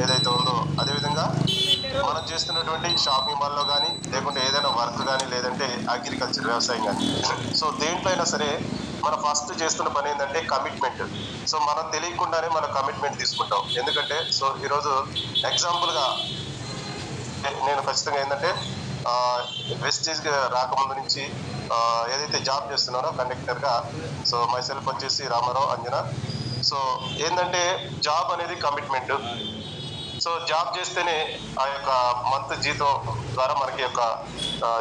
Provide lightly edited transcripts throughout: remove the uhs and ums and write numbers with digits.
ఏదైతే ఉందో అదేవిధంగా మనం చేస్తున్నటువంటి షాపింగ్ మాల్లో కానీ లేకుంటే ఏదైనా వర్క్ కానీ లేదంటే అగ్రికల్చర్ వ్యవసాయం కానీ సో దేంట్లో అయినా సరే మనం ఫస్ట్ చేస్తున్న పని ఏంటంటే కమిట్మెంట్. సో మనం తెలియకుండానే మనం కమిట్మెంట్ తీసుకుంటాం. ఎందుకంటే సో ఈరోజు ఎగ్జాంపుల్గా నేను ఖచ్చితంగా ఏంటంటే వెస్టేజ్ రాకముందు నుంచి ఏదైతే జాబ్ చేస్తున్నానో కండక్టర్గా, సో మై సెల్ఫ్ వచ్చేసి రామారావు అంజనా. సో ఏంటంటే జాబ్ అనేది కమిట్మెంట్. సో జాబ్ చేస్తేనే ఆ యొక్క మంత్ జీతం ద్వారా మనకి యొక్క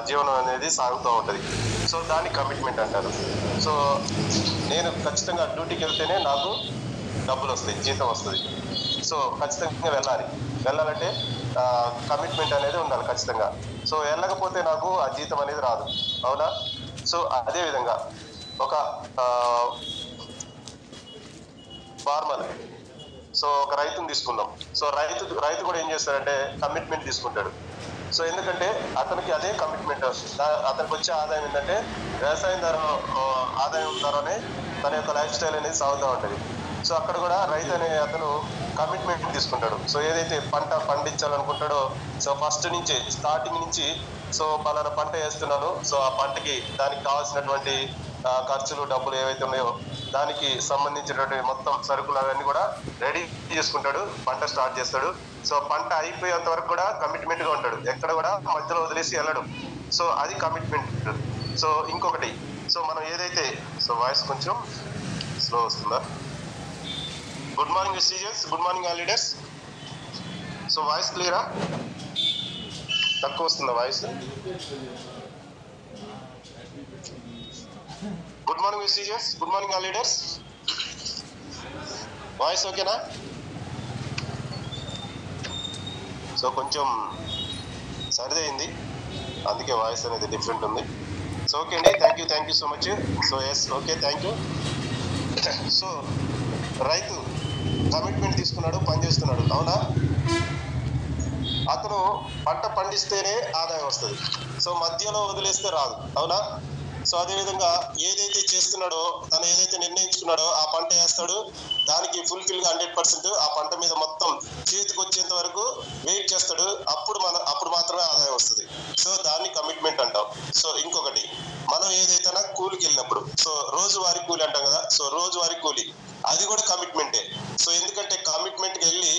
జీవనం అనేది సాగుతూ ఉంటుంది. సో దాన్ని కమిట్మెంట్ అంటారు. సో నేను ఖచ్చితంగా డ్యూటీకి వెళ్తేనే నాకు డబ్బులు వస్తాయి, జీతం వస్తుంది. సో ఖచ్చితంగా వెళ్ళాలంటే కమిట్మెంట్ అనేది ఉండాలి ఖచ్చితంగా. సో వెళ్ళకపోతే నాకు ఆ జీతం అనేది రాదు, అవునా? సో అదేవిధంగా ఒక ఫార్మర్, సో ఒక రైతుని తీసుకుందాం. సో రైతు కూడా ఏం చేస్తాడంటే కమిట్మెంట్ తీసుకుంటాడు. సో ఎందుకంటే అతనికి అదే కమిట్మెంట్, అతనికి వచ్చే ఆదాయం ఏంటంటే వ్యవసాయం ద్వారా ఆదాయం ద్వారానే తన యొక్క లైఫ్ స్టైల్ అనేది సాగుతూ ఉంటుంది. సో అక్కడ కూడా రైతు అనే అతను కమిట్మెంట్ తీసుకుంటాడు. సో ఏదైతే పంట పండించాలనుకుంటాడో సో ఫస్ట్ నుంచి స్టార్టింగ్ నుంచి సో పలానా పంట వేస్తున్నాను, సో ఆ పంటకి దానికి కావాల్సినటువంటి ఖర్చులు డబ్బులు ఏవైతే ఉన్నాయో దానికి సంబంధించినటువంటి మొత్తం సరుకులు అవన్నీ కూడా రెడీ చేసుకుంటాడు, పంట స్టార్ట్ చేస్తాడు. సో పంట అయిపోయేంత వరకు కూడా కమిట్మెంట్గా ఉంటాడు, ఎక్కడ కూడా మధ్యలో వదిలేసి వెళ్ళడు. సో అది కమిట్మెంట్. సో ఇంకొకటి, సో మనం ఏదైతే సో వాయిస్ కొంచెం స్లో వస్తుందా? Good morning messages, good morning all leaders. So voice క్లియరా? తక్కువ వస్తుందా voice? Good morning messages, good morning all leaders. Voice ఓకేనా? సో కొంచెం సరిదైంది, అందుకే వాయిస్ అనేది డిఫరెంట్ ఉంది. సో ఓకే అండి, thank you so much. So yes okay, thank you. So రైతు కమిట్మెంట్ తీసుకున్నాడు, పని చేస్తున్నాడు, అవునా? అతను పంట పండిస్తేనే ఆదాయం వస్తుంది. సో మధ్యలో వదిలేస్తే రాదు, అవునా? సో అదేవిధంగా ఏదైతే చేస్తున్నాడో తను ఏదైతే నిర్ణయించుకున్నాడో ఆ పంట వేస్తాడు, దానికి ఫుల్ఫిల్గా 100% ఆ పంట మీద మొత్తం చేతికి వచ్చేంత వరకు వెయిట్ చేస్తాడు. అప్పుడు మాత్రమే ఆదాయం వస్తుంది. సో దాన్ని కమిట్మెంట్ అంటాం. సో ఇంకొకటి, మనం ఏదైతే కూలికి వెళ్ళినప్పుడు, సో రోజువారీ కూలి అంటాం కదా, సో రోజువారీ కూలి అది కూడా కమిట్మెంటే. సో ఎందుకంటే కమిట్మెంట్కి వెళ్ళి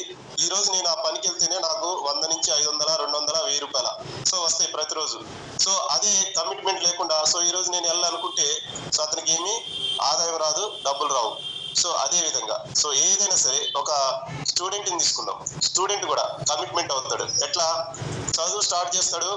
ఈ రోజు నేను ఆ పనికి వెళ్తేనే నాకు 100 నుంచి 500, 200, 1000 రూపాయల సో వస్తాయి ప్రతిరోజు. సో అదే కమిట్మెంట్ లేకుండా సో ఈ రోజు నేను వెళ్ళాలనుకుంటే సో అతనికి ఏమీ ఆదాయం రాదు, డబ్బులు రావు. సో అదే విధంగా సో ఏదైనా సరే ఒక స్టూడెంట్ని తీసుకుందాం, స్టూడెంట్ కూడా కమిట్మెంట్ అవుతాడు. ఎట్లా? చదువు స్టార్ట్ చేస్తాడు,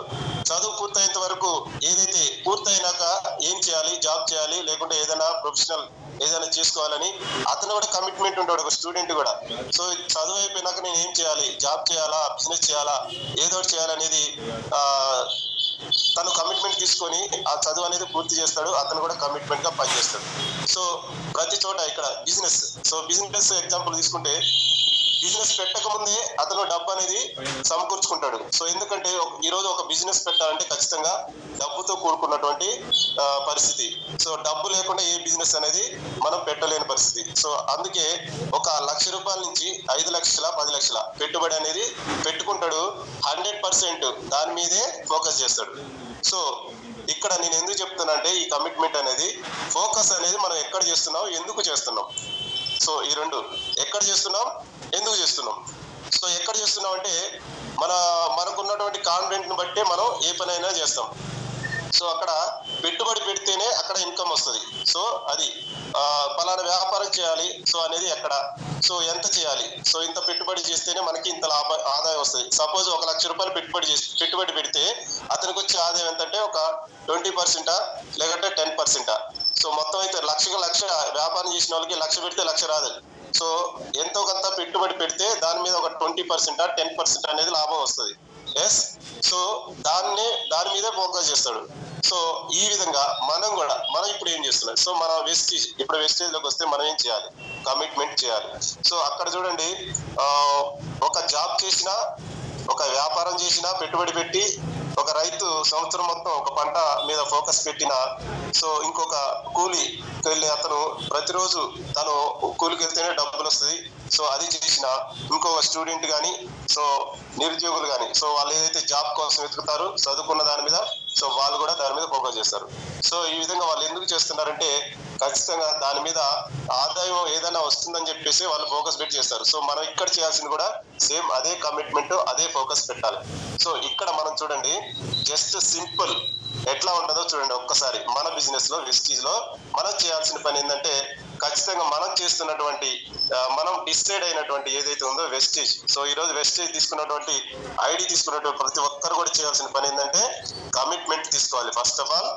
చదువు పూర్తయ్యేంత వరకు ఏదైతే పూర్తయినాక ఏం చేయాలి, జాబ్ చేయాలి లేకుంటే ఏదైనా ప్రొఫెషనల్ ఏదైనా చేసుకోవాలని అతను కూడా కమిట్మెంట్ ఉంటాడు, ఒక స్టూడెంట్ కూడా. సో చదువు అయిపోయినాక నేను ఏం చేయాలి, జాబ్ చేయాలా, బిజినెస్ చేయాలా, ఏదో ఒకటి చేయాలనేది తను కమిట్మెంట్ తీసుకొని ఆ చదువు అనేది పూర్తి చేస్తాడు, అతను కూడా కమిట్మెంట్ గా పనిచేస్తాడు. సో ప్రతి చోట ఇక్కడ బిజినెస్, సో బిజినెస్ ఎగ్జాంపుల్ తీసుకుంటే బిజినెస్ పెట్టక ముందే అతను డబ్బు అనేది సమకూర్చుకుంటాడు. సో ఎందుకంటే ఈ రోజు ఒక బిజినెస్ పెట్టాలంటే ఖచ్చితంగా డబ్బుతో కూడుకున్నటువంటి పరిస్థితి. సో డబ్బు లేకుండా ఏ బిజినెస్ అనేది మనం పెట్టలేని పరిస్థితి. సో అందుకే ఒక ₹1,00,000 నుంచి 5 లక్షల 10 లక్షల పెట్టుబడి అనేది పెట్టుకుంటాడు, 100% దాని మీదే ఫోకస్ చేస్తాడు. సో ఇక్కడ నేను ఎందుకు చెప్తున్నా అంటే ఈ కమిట్మెంట్ అనేది, ఫోకస్ అనేది మనం ఎక్కడ చేస్తున్నాం, ఎందుకు చేస్తున్నాం. సో ఈ రెండు, ఎక్కడ చేస్తున్నాం, ఎందుకు చేస్తున్నాం. సో ఎక్కడ చేస్తున్నాం అంటే మనకున్నటువంటి కాన్ఫిడెంట్ని బట్టే మనం ఏ పనైనా చేస్తాం. సో అక్కడ పెట్టుబడి పెడితేనే అక్కడ ఇన్కమ్ వస్తుంది. సో అది పలానా వ్యాపారం చేయాలి సో అనేది ఎక్కడ, సో ఎంత చేయాలి, సో ఇంత పెట్టుబడి చేస్తేనే మనకి ఇంత ఆదాయం వస్తుంది. సపోజ్ ₹1,00,000 పెట్టుబడి పెడితే అతనికి వచ్చే ఆదాయం ఎంతంటే ఒక 20% లేదంటే 10%. సో మొత్తం అయితే లక్ష వ్యాపారం చేసిన వాళ్ళకి 1,00,000 పెడితే 1,00,000 రాదు. సో ఎంతో కొంత పెట్టుబడి పెడితే దాని మీద ఒక 20%, 10% అనేది లాభం వస్తుంది. ఎస్, సో దాని మీద ఫోకస్ చేస్తాడు. సో ఈ విధంగా మనం ఇప్పుడు ఏం చేస్తున్నాం, సో మన వెస్టేజ్లోకి వస్తే మనం ఏం చేయాలి, కమిట్మెంట్ చేయాలి. సో అక్కడ చూడండి, ఒక జాబ్ చేసినా, ఒక వ్యాపారం చేసినా, పెట్టుబడి పెట్టి ఒక రైతు సంవత్సరం మొత్తం ఒక పంట మీద ఫోకస్ పెట్టినా, సో ఇంకొక కూలికి వెళ్ళి అతను ప్రతిరోజు తను కూలికి వెళ్తేనే డబ్బులు వస్తుంది. సో అది చేసిన ఇంకో స్టూడెంట్ కానీ, సో నిరుద్యోగులు కానీ, సో వాళ్ళు ఏదైతే జాబ్ కోసం వెతుకుతారో చదువుకున్న దాని మీద, సో వాళ్ళు కూడా దాని మీద ఫోకస్ చేస్తారు. సో ఈ విధంగా వాళ్ళు ఎందుకు చేస్తున్నారంటే ఖచ్చితంగా దాని మీద ఆదాయం ఏదైనా వస్తుందని చెప్పేసి వాళ్ళు ఫోకస్ పెట్టి చేస్తారు. సో మనం ఇక్కడ చేయాల్సింది కూడా సేమ్ అదే కమిట్మెంట్, అదే ఫోకస్ పెట్టాలి. సో ఇక్కడ మనం చూడండి, జస్ట్ సింపుల్ ఎట్లా ఉంటుందో చూడండి ఒక్కసారి. మన బిజినెస్ లో, వెస్టీజ్ లో మనం చేయాల్సిన పని ఏంటంటే ఖచ్చితంగా మనం చేస్తున్నటువంటి మనం డిసైడ్ అయినటువంటి ఏదైతే ఉందో వెస్టేజ్. సో ఈ రోజు వెస్టేజ్ తీసుకున్నటువంటి ఐడి తీసుకున్నటువంటి ప్రతి ఒక్కరు కూడా చేయాల్సిన పని ఏంటంటే కమిట్మెంట్ తీసుకోవాలి. ఫస్ట్ ఆఫ్ ఆల్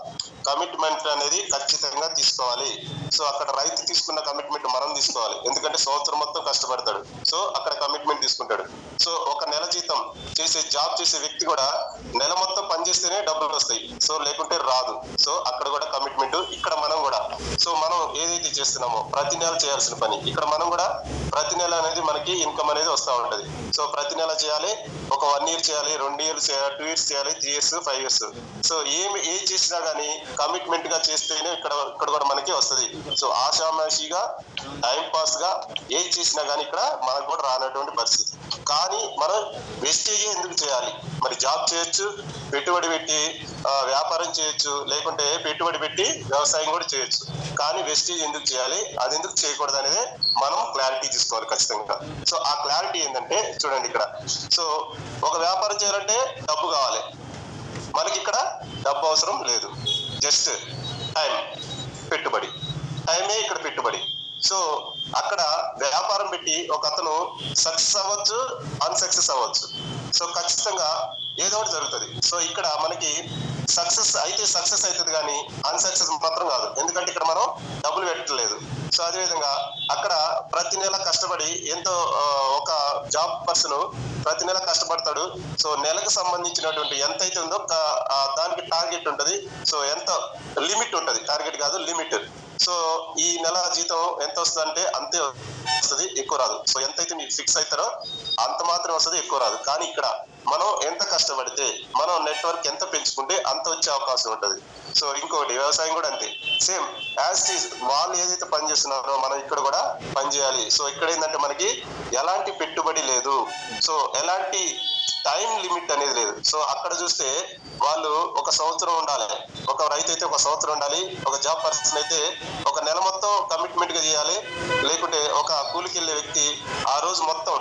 కమిట్మెంట్ అనేది ఖచ్చితంగా తీసుకోవాలి. సో అక్కడ రైతు తీసుకున్న కమిట్మెంట్ మనం తీసుకోవాలి, ఎందుకంటే సంవత్సరం మొత్తం కష్టపడతాడు. సో అక్కడ కమిట్మెంట్ తీసుకుంటాడు. సో ఒక నెల జీతం చేసే జాబ్ చేసే వ్యక్తి కూడా నెల మొత్తం పనిచేస్తేనే డబ్బులు వస్తాయి, సో లేకుంటే రాదు. సో అక్కడ కూడా కమిట్మెంట్. ఇక్కడ మనం కూడా సో మనం ఏదైతే చేస్తున్నామో ప్రతి నెల చేయాల్సిన పని, ఇక్కడ మనం కూడా ప్రతి నెల అనేది మనకి ఇన్కమ్ అనేది వస్తూ ఉంటది. సో ప్రతి నెల చేయాలి, ఒక 1 year చేయాలి, 2 years చేయాలి, 2 years చేయాలి, 3 years, 5 years. సో ఏం చేసినా కానీ కమిట్మెంట్ గా చేస్తేనే ఇక్కడ కూడా మనకి వస్తుంది. సో ఆషామాషిగా టైం పాస్ గా ఏది చేసినా కానీ ఇక్కడ మనకు కూడా రానటువంటి పరిస్థితి. కానీ మనం వెస్టేజ్ ఎందుకు చేయాలి? మరి జాబ్ చేయొచ్చు, పెట్టుబడి పెట్టి వ్యాపారం చేయొచ్చు, లేకుంటే పెట్టుబడి పెట్టి వ్యవసాయం కూడా చేయొచ్చు. కానీ వెస్టేజ్ ఎందుకు చేయాలి, అది ఎందుకు చేయకూడదు అనేది మనం క్లారిటీ తీసుకోవాలి ఖచ్చితంగా. సో ఆ క్లారిటీ ఏంటంటే చూడండి ఇక్కడ, సో ఒక వ్యాపారం చేయాలంటే డబ్బు కావాలి, మనకి ఇక్కడ డబ్బు అవసరం లేదు, జస్ట్ టైం, పెట్టుబడి. టైమే ఇక్కడ పెట్టుబడి. సో అక్కడ వ్యాపారం పెట్టి ఒక అతను సక్సెస్ అవ్వచ్చు, అన్సక్సెస్ అవ్వచ్చు. సో ఖచ్చితంగా ఏదో ఒకటి జరుగుతుంది. సో ఇక్కడ మనకి సక్సెస్ అయితే సక్సెస్ అవుతుంది, కానీ అన్సక్సెస్ మాత్రం కాదు, ఎందుకంటే ఇక్కడ మనం డబ్బులు పెట్టలేదు. సో అదేవిధంగా అక్కడ ప్రతి నెల కష్టపడి ఎంతో ఒక జాబ్ పర్సన్ ప్రతి నెల కష్టపడతాడు. సో నెలకు సంబంధించినటువంటి ఎంత అయితే ఉందో దానికి టార్గెట్ ఉంటుంది. సో ఎంత లిమిట్ ఉంటుంది, టార్గెట్ కాదు లిమిట్. సో ఈ నెల జీతం ఎంత వస్తుంది అంటే అంతే వస్తుంది, ఎక్కువ రాదు. సో ఎంతైతే మీరు ఫిక్స్ అవుతారో అంత మాత్రం వస్తుంది, ఎక్కువ రాదు. కానీ ఇక్కడ మనం ఎంత కష్టపడితే, మనం నెట్వర్క్ ఎంత పెంచుకుంటే అంత వచ్చే అవకాశం ఉంటుంది. సో ఇంకోటి వ్యవసాయం కూడా అంతే, సేమ్ యాజ్ ఇట్ ఈజ్. వాళ్ళు ఏదైతే పని చేస్తున్నారో మనం ఇక్కడ కూడా పని చేయాలి. సో ఇక్కడ ఏంటంటే మనకి ఎలాంటి పెట్టుబడి లేదు, సో ఎలాంటి టైం లిమిట్ అనేది లేదు. సో అక్కడ చూస్తే వాళ్ళు ఒక సంవత్సరం ఉండాలి, ఒక రైతు అయితే ఒక సంవత్సరం ఉండాలి, ఒక జాబ్ పర్సన్ అయితే ఒక నెల మొత్తం కమిట్మెంట్ గా చేయాలి. లేకుంటే ఒక కూలికి వెళ్ళే వ్యక్తి ఆ రోజు మొత్తం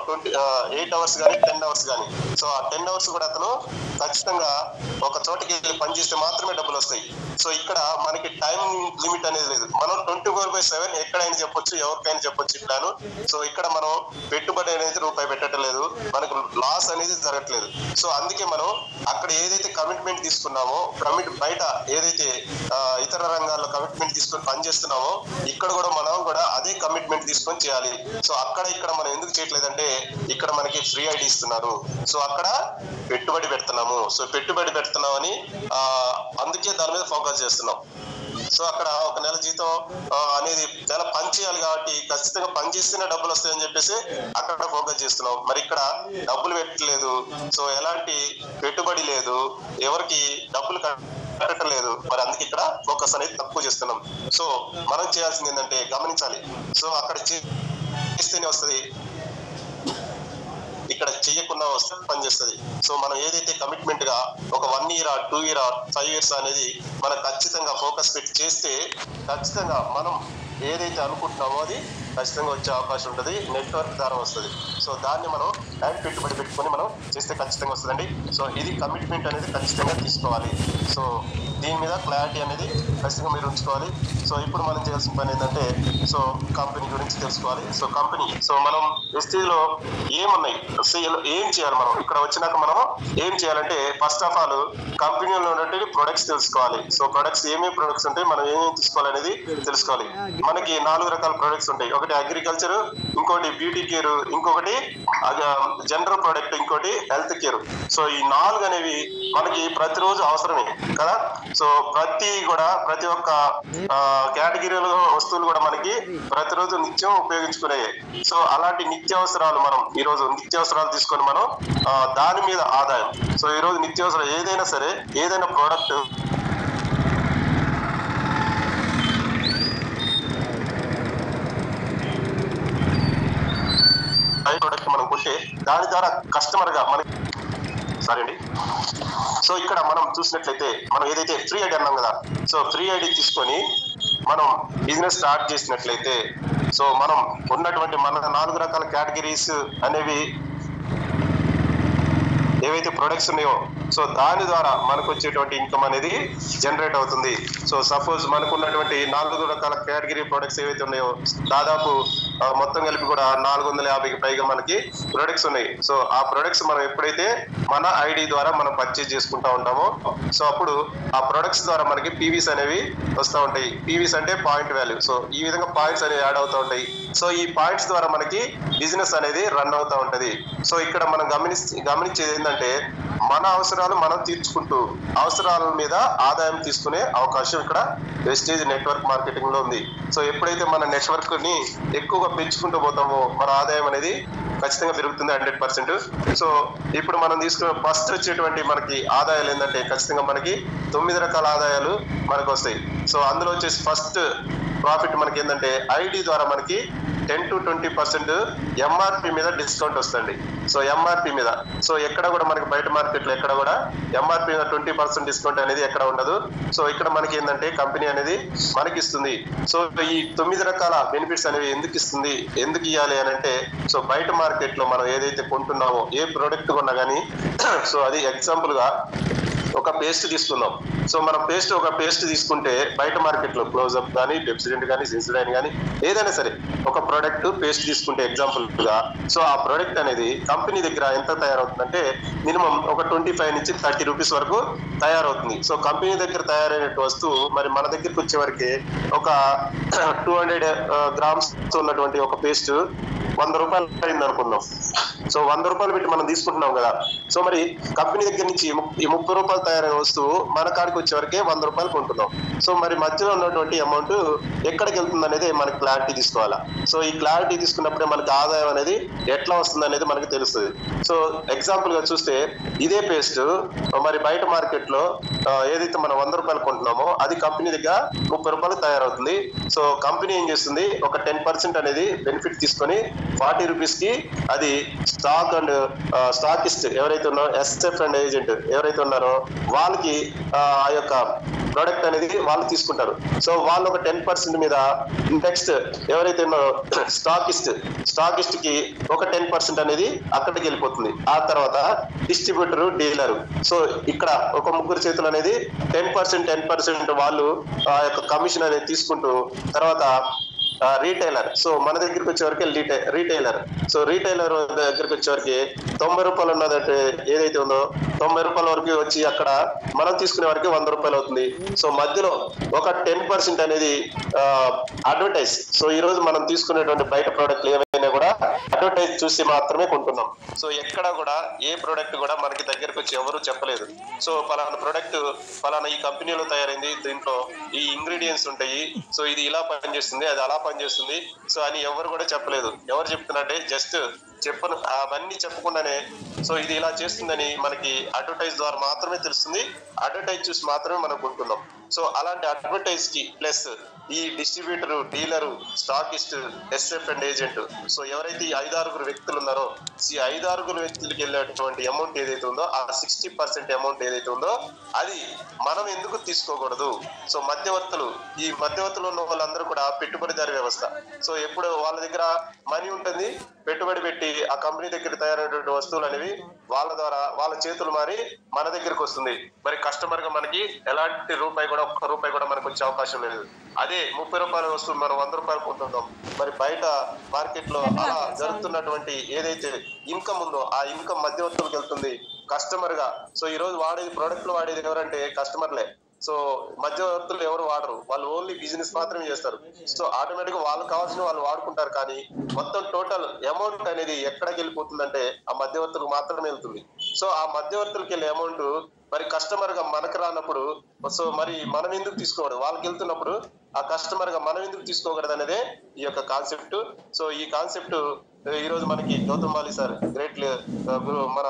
8 hours కానీ 10 hours కానీ, సో ఆ 10 hours కూడా అతను ఖచ్చితంగా ఒక చోటకి వెళ్ళి పని చేస్తే మాత్రమే డబ్బులు వస్తాయి. సో ఇక్కడ మనకి టైం లిమిట్ అనేది లేదు. మనం 24/7 ఎక్కడైనా చెప్పొచ్చు, ఎవరికైనా చెప్పొచ్చు ఇట్లాను. సో ఇక్కడ మనం పెట్టుబడి అనేది రూపాయి పెట్టడం లేదు, మనకు లాస్ అనేది జరగట్లేదు. సో అందుకే మనం అక్కడ ఏదైతే కమిట్మెంట్ తీసుకున్నామో, బయట ఏదైతే ఇతర రంగాల్లో కమిట్మెంట్ తీసుకొని పని చేస్తున్నామో ఇక్కడ కూడా మనం కూడా అదే కమిట్మెంట్ తీసుకొని చేయాలి. సో ఇక్కడ మనం ఎందుకు చేయట్లేదంటే ఇక్కడ మనకి ఫ్రీ ఐడి ఇస్తున్నారు, సో అక్కడ పెట్టుబడి పెడుతున్నాము. సో పెట్టుబడి పెడుతున్నామని అందుకే దాని మీద ఫోకస్ చేస్తున్నాం. సో అక్కడ ఒక నెల జీతం అనేది నెల పని చేయాలి కాబట్టి ఖచ్చితంగా పని చేస్తేనే డబ్బులు వస్తాయని చెప్పేసి అక్కడ ఫోకస్ చేస్తున్నాం. మరి ఇక్కడ డబ్బులు పెట్టలేదు, సో ఎలాంటి పెట్టుబడి లేదు, ఎవరికి డబ్బులు కట్టడం లేదు. మరి అందుకే ఇక్కడ ఫోకస్ అనేది తక్కువ చేస్తున్నాం. సో మనం చేయాల్సింది ఏంటంటే గమనించాలి. సో అక్కడ చేస్తేనే వస్తుంది, ఇక్కడ చెయ్యకుండా వస్తే పనిచేస్తుంది. సో మనం ఏదైతే కమిట్మెంట్ గా ఒక 1 year, 2 year, 5 years అనేది మనం ఖచ్చితంగా ఫోకస్ పెట్టి చేస్తే ఖచ్చితంగా మనం ఏదైతే అనుకుంటున్నామో అది ఖచ్చితంగా వచ్చే అవకాశం ఉంటుంది, నెట్వర్క్ ద్వారా వస్తుంది. సో దాన్ని మనం టైం పెట్టుబడి పెట్టుకొని మనం చేస్తే ఖచ్చితంగా వస్తుందండి. సో ఇది కమిట్మెంట్ అనేది ఖచ్చితంగా తీసుకోవాలి. సో దీని మీద క్లారిటీ అనేది ఖచ్చితంగా మీరు ఉంచుకోవాలి. సో ఇప్పుడు మనం చేయాల్సిన పని ఏంటంటే సో కంపెనీ గురించి తెలుసుకోవాలి. సో కంపెనీ, సో మనం ఎస్టీలో ఏమున్నాయి, ఏం చేయాలి, మనం ఇక్కడ వచ్చినాక మనం ఏం చేయాలంటే ఫస్ట్ ఆఫ్ ఆల్ కంపెనీలో ఉన్నటువంటి ప్రొడక్ట్స్ తెలుసుకోవాలి. సో ప్రొడక్ట్స్ ఏమేమి ప్రొడక్ట్స్ ఉంటాయి, మనం ఏమేమి తీసుకోవాలనేది తెలుసుకోవాలి. మనకి 4 రకాల ప్రొడక్ట్స్ ఉంటాయి. ఒకటి అగ్రికల్చర్, ఇంకోటి బ్యూటీ కేర్, ఇంకొకటి జనరల్ ప్రొడక్ట్, ఇంకోటి హెల్త్ కేర్. సో ఈ 4 అనేవి మనకి ప్రతిరోజు అవసరమే కదా. సో ప్రతి ఒక్క కేటగిరీలో వస్తువులు కూడా మనకి ప్రతిరోజు నిత్యం ఉపయోగించుకునే. సో అలాంటి నిత్యావసరాలు మనం ఈరోజు నిత్యావసరాలు తీసుకొని మనం దాని మీద ఆదాయం. సో ఈరోజు నిత్యావసరం ఏదైనా సరే, ఏదైనా ప్రోడక్ట్ తీసుకుంటే దాని ద్వారా కస్టమర్ గా మనకి సారీ అండి. సో ఇక్కడ మనం చూసినట్లయితే మనం ఏదైతే ఫ్రీ ఐడి అన్నాం కదా, సో ఫ్రీ ఐడి తీసుకొని మనం బిజినెస్ స్టార్ట్ చేసినట్లయితే సో మనం ఉన్నటువంటి మన 4 రకాల కేటగిరీస్ అనేవి ఏవైతే ప్రొడక్ట్స్ ఉన్నాయో సో దాని ద్వారా మనకు వచ్చేటువంటి ఇన్కమ్ అనేది జనరేట్ అవుతుంది. సో సపోజ్ మనకు ఉన్నటువంటి 4 రకాల కేటగిరీ ప్రొడక్ట్స్ ఏవైతే ఉన్నాయో దాదాపు మొత్తం కలిపి కూడా 450కి పైగా మనకి ప్రొడక్ట్స్ ఉన్నాయి. సో ఆ ప్రొడక్ట్స్ మనం ఎప్పుడైతే మన ఐడి ద్వారా మనం పర్చేజ్ చేసుకుంటా ఉంటామో సో అప్పుడు ఆ ప్రొడక్ట్స్ ద్వారా మనకి పీవీస్ అనేవి వస్తూ ఉంటాయి. పీవీస్ అంటే పాయింట్ వాల్యూ. సో ఈ విధంగా పాయింట్స్ అనేవి యాడ్ అవుతూ ఉంటాయి. సో ఈ పాయింట్స్ ద్వారా మనకి బిజినెస్ అనేది రన్ అవుతూ ఉంటది. సో ఇక్కడ మనం గమనించేది ఏంటంటే మన అవసరాలు మనం తీర్చుకుంటూ అవసరాల మీద ఆదాయం తీసుకునే అవకాశం ఇక్కడ వెస్టేజ్ నెట్వర్క్ మార్కెటింగ్ లో ఉంది. సో ఎప్పుడైతే మన నెట్వర్క్ ని ఎక్కువగా పెంచుకుంటూ పోతామో మన ఆదాయం అనేది ఖచ్చితంగా పెరుగుతుంది 100%. సో ఇప్పుడు మనం తీసుకున్న ఫస్ట్ వచ్చేటువంటి మనకి ఆదాయాలు ఏంటంటే ఖచ్చితంగా మనకి 9 రకాల ఆదాయాలు మనకు వస్తాయి. సో అందులో వచ్చేసి ఫస్ట్ ప్రాఫిట్ మనకి ఏంటంటే ఐడి ద్వారా మనకి 10 to 20% ఎంఆర్పి మీద డిస్కౌంట్ వస్తుంది. సో ఎంఆర్పి మీద సో ఎక్కడ కూడా మనకి బయట మార్కెట్ లో ఎక్కడ కూడా ఎంఆర్పి మీద 20% డిస్కౌంట్ అనేది ఎక్కడ ఉండదు. సో ఇక్కడ మనకి ఏంటంటే కంపెనీ అనేది మనకి ఇస్తుంది. సో ఈ 9 రకాల బెనిఫిట్స్ అనేవి ఎందుకు ఇవ్వాలి అని అంటే సో బయట మార్కెట్ లో మనం ఏదైతే కొంటున్నామో ఏ ప్రోడక్ట్ కొన్నా కానీ సో అది ఎగ్జాంపుల్ గా ఒక పేస్ట్ తీసుకుందాం. సో మనం ఒక పేస్ట్ తీసుకుంటే బయట మార్కెట్ లో క్లోజ్అప్ కానీ పెప్సిడెంట్ కానీ సెన్సోడైన్ కానీ ఏదైనా సరే ఒక ప్రోడక్ట్ పేస్ట్ తీసుకుంటే ఎగ్జాంపుల్ గా సో ఆ ప్రోడక్ట్ అనేది కంపెనీ దగ్గర ఎంత తయారవుతుందంటే మినిమం ఒక 25 నుంచి 30 రూపీస్ వరకు తయారవుతుంది. సో కంపెనీ దగ్గర తయారైన వస్తువు మరి మన దగ్గరికి వచ్చే వరకే ఒక 200 గ్రామ్స్ ఉన్నటువంటి ఒక పేస్ట్ 100 రూపాయలు అయింది అనుకుందాం. సో 100 రూపాయలు పెట్టి మనం తీసుకుంటున్నాం కదా. సో మరి కంపెనీ దగ్గర నుంచి ఈ 30 రూపాయలు తయారైన వస్తువు మన కాడికి వచ్చే వరకే 100 రూపాయలు కొంటున్నాం. సో మరి మధ్యలో ఉన్నటువంటి అమౌంట్ ఎక్కడికి వెళ్తుంది అనేది మనకి క్లారిటీ తీసుకోవాలా. సో ఈ క్లారిటీ తీసుకున్నప్పుడే మనకి ఆదాయం అనేది ఎట్లా వస్తుంది అనేది మనకి తెలుస్తుంది. సో ఎగ్జాంపుల్ గా చూస్తే ఇదే పేస్ట్ మరి బయట మార్కెట్ లో ఏదైతే మనం 100 రూపాయలు కొంటున్నామో అది కంపెనీ దగ్గర 30 రూపాయలు తయారవుతుంది. సో కంపెనీ ఏం చేస్తుంది ఒక 10% అనేది బెనిఫిట్ తీసుకొని 40 రూపీస్ కి అది స్టాకిస్ట్ ఎవరైతే ఉన్నారో ఎస్ఎఫ్ అండ్ ఏజెంట్ ఎవరైతే ఉన్నారో వాళ్ళకి ఆ యొక్క ప్రోడక్ట్ అనేది వాళ్ళు తీసుకుంటారు. సో వాళ్ళు ఒక 10% మీద నెక్స్ట్ ఎవరైతే ఉన్నారో స్టాకిస్ట్ కి ఒక 10% అనేది అక్కడికి వెళ్ళిపోతుంది. ఆ తర్వాత డిస్ట్రిబ్యూటర్ డీలర్. సో ఇక్కడ ఒక ముగ్గురు చేతులు అనేది 10% వాళ్ళు ఆ యొక్క కమిషన్ అనేది తీసుకుంటూ తర్వాత రీటైలర్. సో మన దగ్గరికి వచ్చేవరకు రీటైలర్. సో రీటైలర్ దగ్గరికి వచ్చేవరకు 90 రూపాయలు ఉన్నదంటే ఏదైతే ఉందో 90 రూపాయల వరకు వచ్చి అక్కడ మనం తీసుకునే వరకు 100 రూపాయలు అవుతుంది. సో మధ్యలో ఒక 10% అనేది అడ్వర్టైజ్. సో ఈ రోజు మనం తీసుకునేటువంటి బయట ప్రోడక్ట్లు ఏవైనా కూడా అడ్వర్టైజ్ చూసి మాత్రమే కొంటున్నాం. సో ఎక్కడ కూడా ఏ ప్రోడక్ట్ కూడా మనకి దగ్గరకు వచ్చి ఎవరు చెప్పలేదు. సో పలానా ప్రోడక్ట్ పలానా ఈ కంపెనీలో తయారైంది, దీంట్లో ఈ ఇంగ్రీడియంట్స్ ఉంటాయి, సో ఇది ఇలా పనిచేస్తుంది అది అలా పనిచేస్తుంది సో అని ఎవరు కూడా చెప్పలేదు. ఎవరు చెప్తున్నారంటే జస్ట్ అవన్నీ చెప్పకుండానే సో ఇది ఇలా చేస్తుందని మనకి అడ్వర్టైజ్ ద్వారా మాత్రమే తెలుస్తుంది. అడ్వర్టైజ్ చూసి మాత్రమే మనం కొంటున్నాం. సో అలాంటి అడ్వర్టైజ్ కి ప్లస్ ఈ distributor dealer stockist SF and agent so ఎవరైతే ఈ 5-6 వ్యక్తులు ఉన్నారో ఈ 5-6 వ్యక్తులకి వెళ్ళేటువంటి అమౌంట్ ఏదైతే ఉందో ఆ 60% అమౌంట్ ఏదైతే ఉందో అది మనం ఎందుకు తీసుకోకూడదు. సో ఈ మధ్యవర్తులు ఉన్న వాళ్ళందరూ కూడా పెట్టుబడిదారి వ్యవస్థ. సో ఎప్పుడు వాళ్ళ దగ్గర మనీ ఉంటుంది, పెట్టుబడి పెట్టి ఆ కంపెనీ దగ్గర తయారైనటువంటి వస్తువులు అనేవి వాళ్ళ ద్వారా వాళ్ళ చేతులు మారి మన దగ్గరకు వస్తుంది. మరి కస్టమర్ గా మనకి ఎలాంటి ఒక్క రూపాయి కూడా మనకు వచ్చే అవకాశం లేదు. అదే 30 రూపాయల వస్తువు మనం 100 రూపాయలు కొంటున్నాం. మరి బయట మార్కెట్ లో అలా జరుగుతున్నటువంటి ఏదైతే ఇన్కమ్ ఉందో ఆ ఇన్కమ్ మధ్యవర్తులకు వెళ్తుంది కస్టమర్ గా. సో ఈ రోజు ప్రోడక్ట్లు వాడేది ఎవరంటే కస్టమర్లే. సో మధ్యవర్తులు ఎవరు వాడరు, వాళ్ళు ఓన్లీ బిజినెస్ మాత్రమే చేస్తారు. సో ఆటోమేటిక్ గా వాళ్ళకి కావాల్సిన వాళ్ళు వాడుకుంటారు. కానీ మొత్తం టోటల్ అమౌంట్ అనేది ఎక్కడికి వెళ్ళిపోతుందంటే ఆ మధ్యవర్తులకు మాత్రమే వెళ్తుంది. సో ఆ మధ్యవర్తులకి వెళ్ళే అమౌంట్ మరి కస్టమర్ గా మనకు రానప్పుడు సో మరి మనం ఎందుకు తీసుకోకూడదు, వాళ్ళకి వెళ్తున్నప్పుడు ఆ కస్టమర్ గా మనం ఎందుకు తీసుకోకూడదు అనేదే ఈ యొక్క కాన్సెప్ట్. సో ఈ కాన్సెప్ట్ ఈ రోజు మనకి గౌతమ్ బాలి సార్ గ్రేట్ మన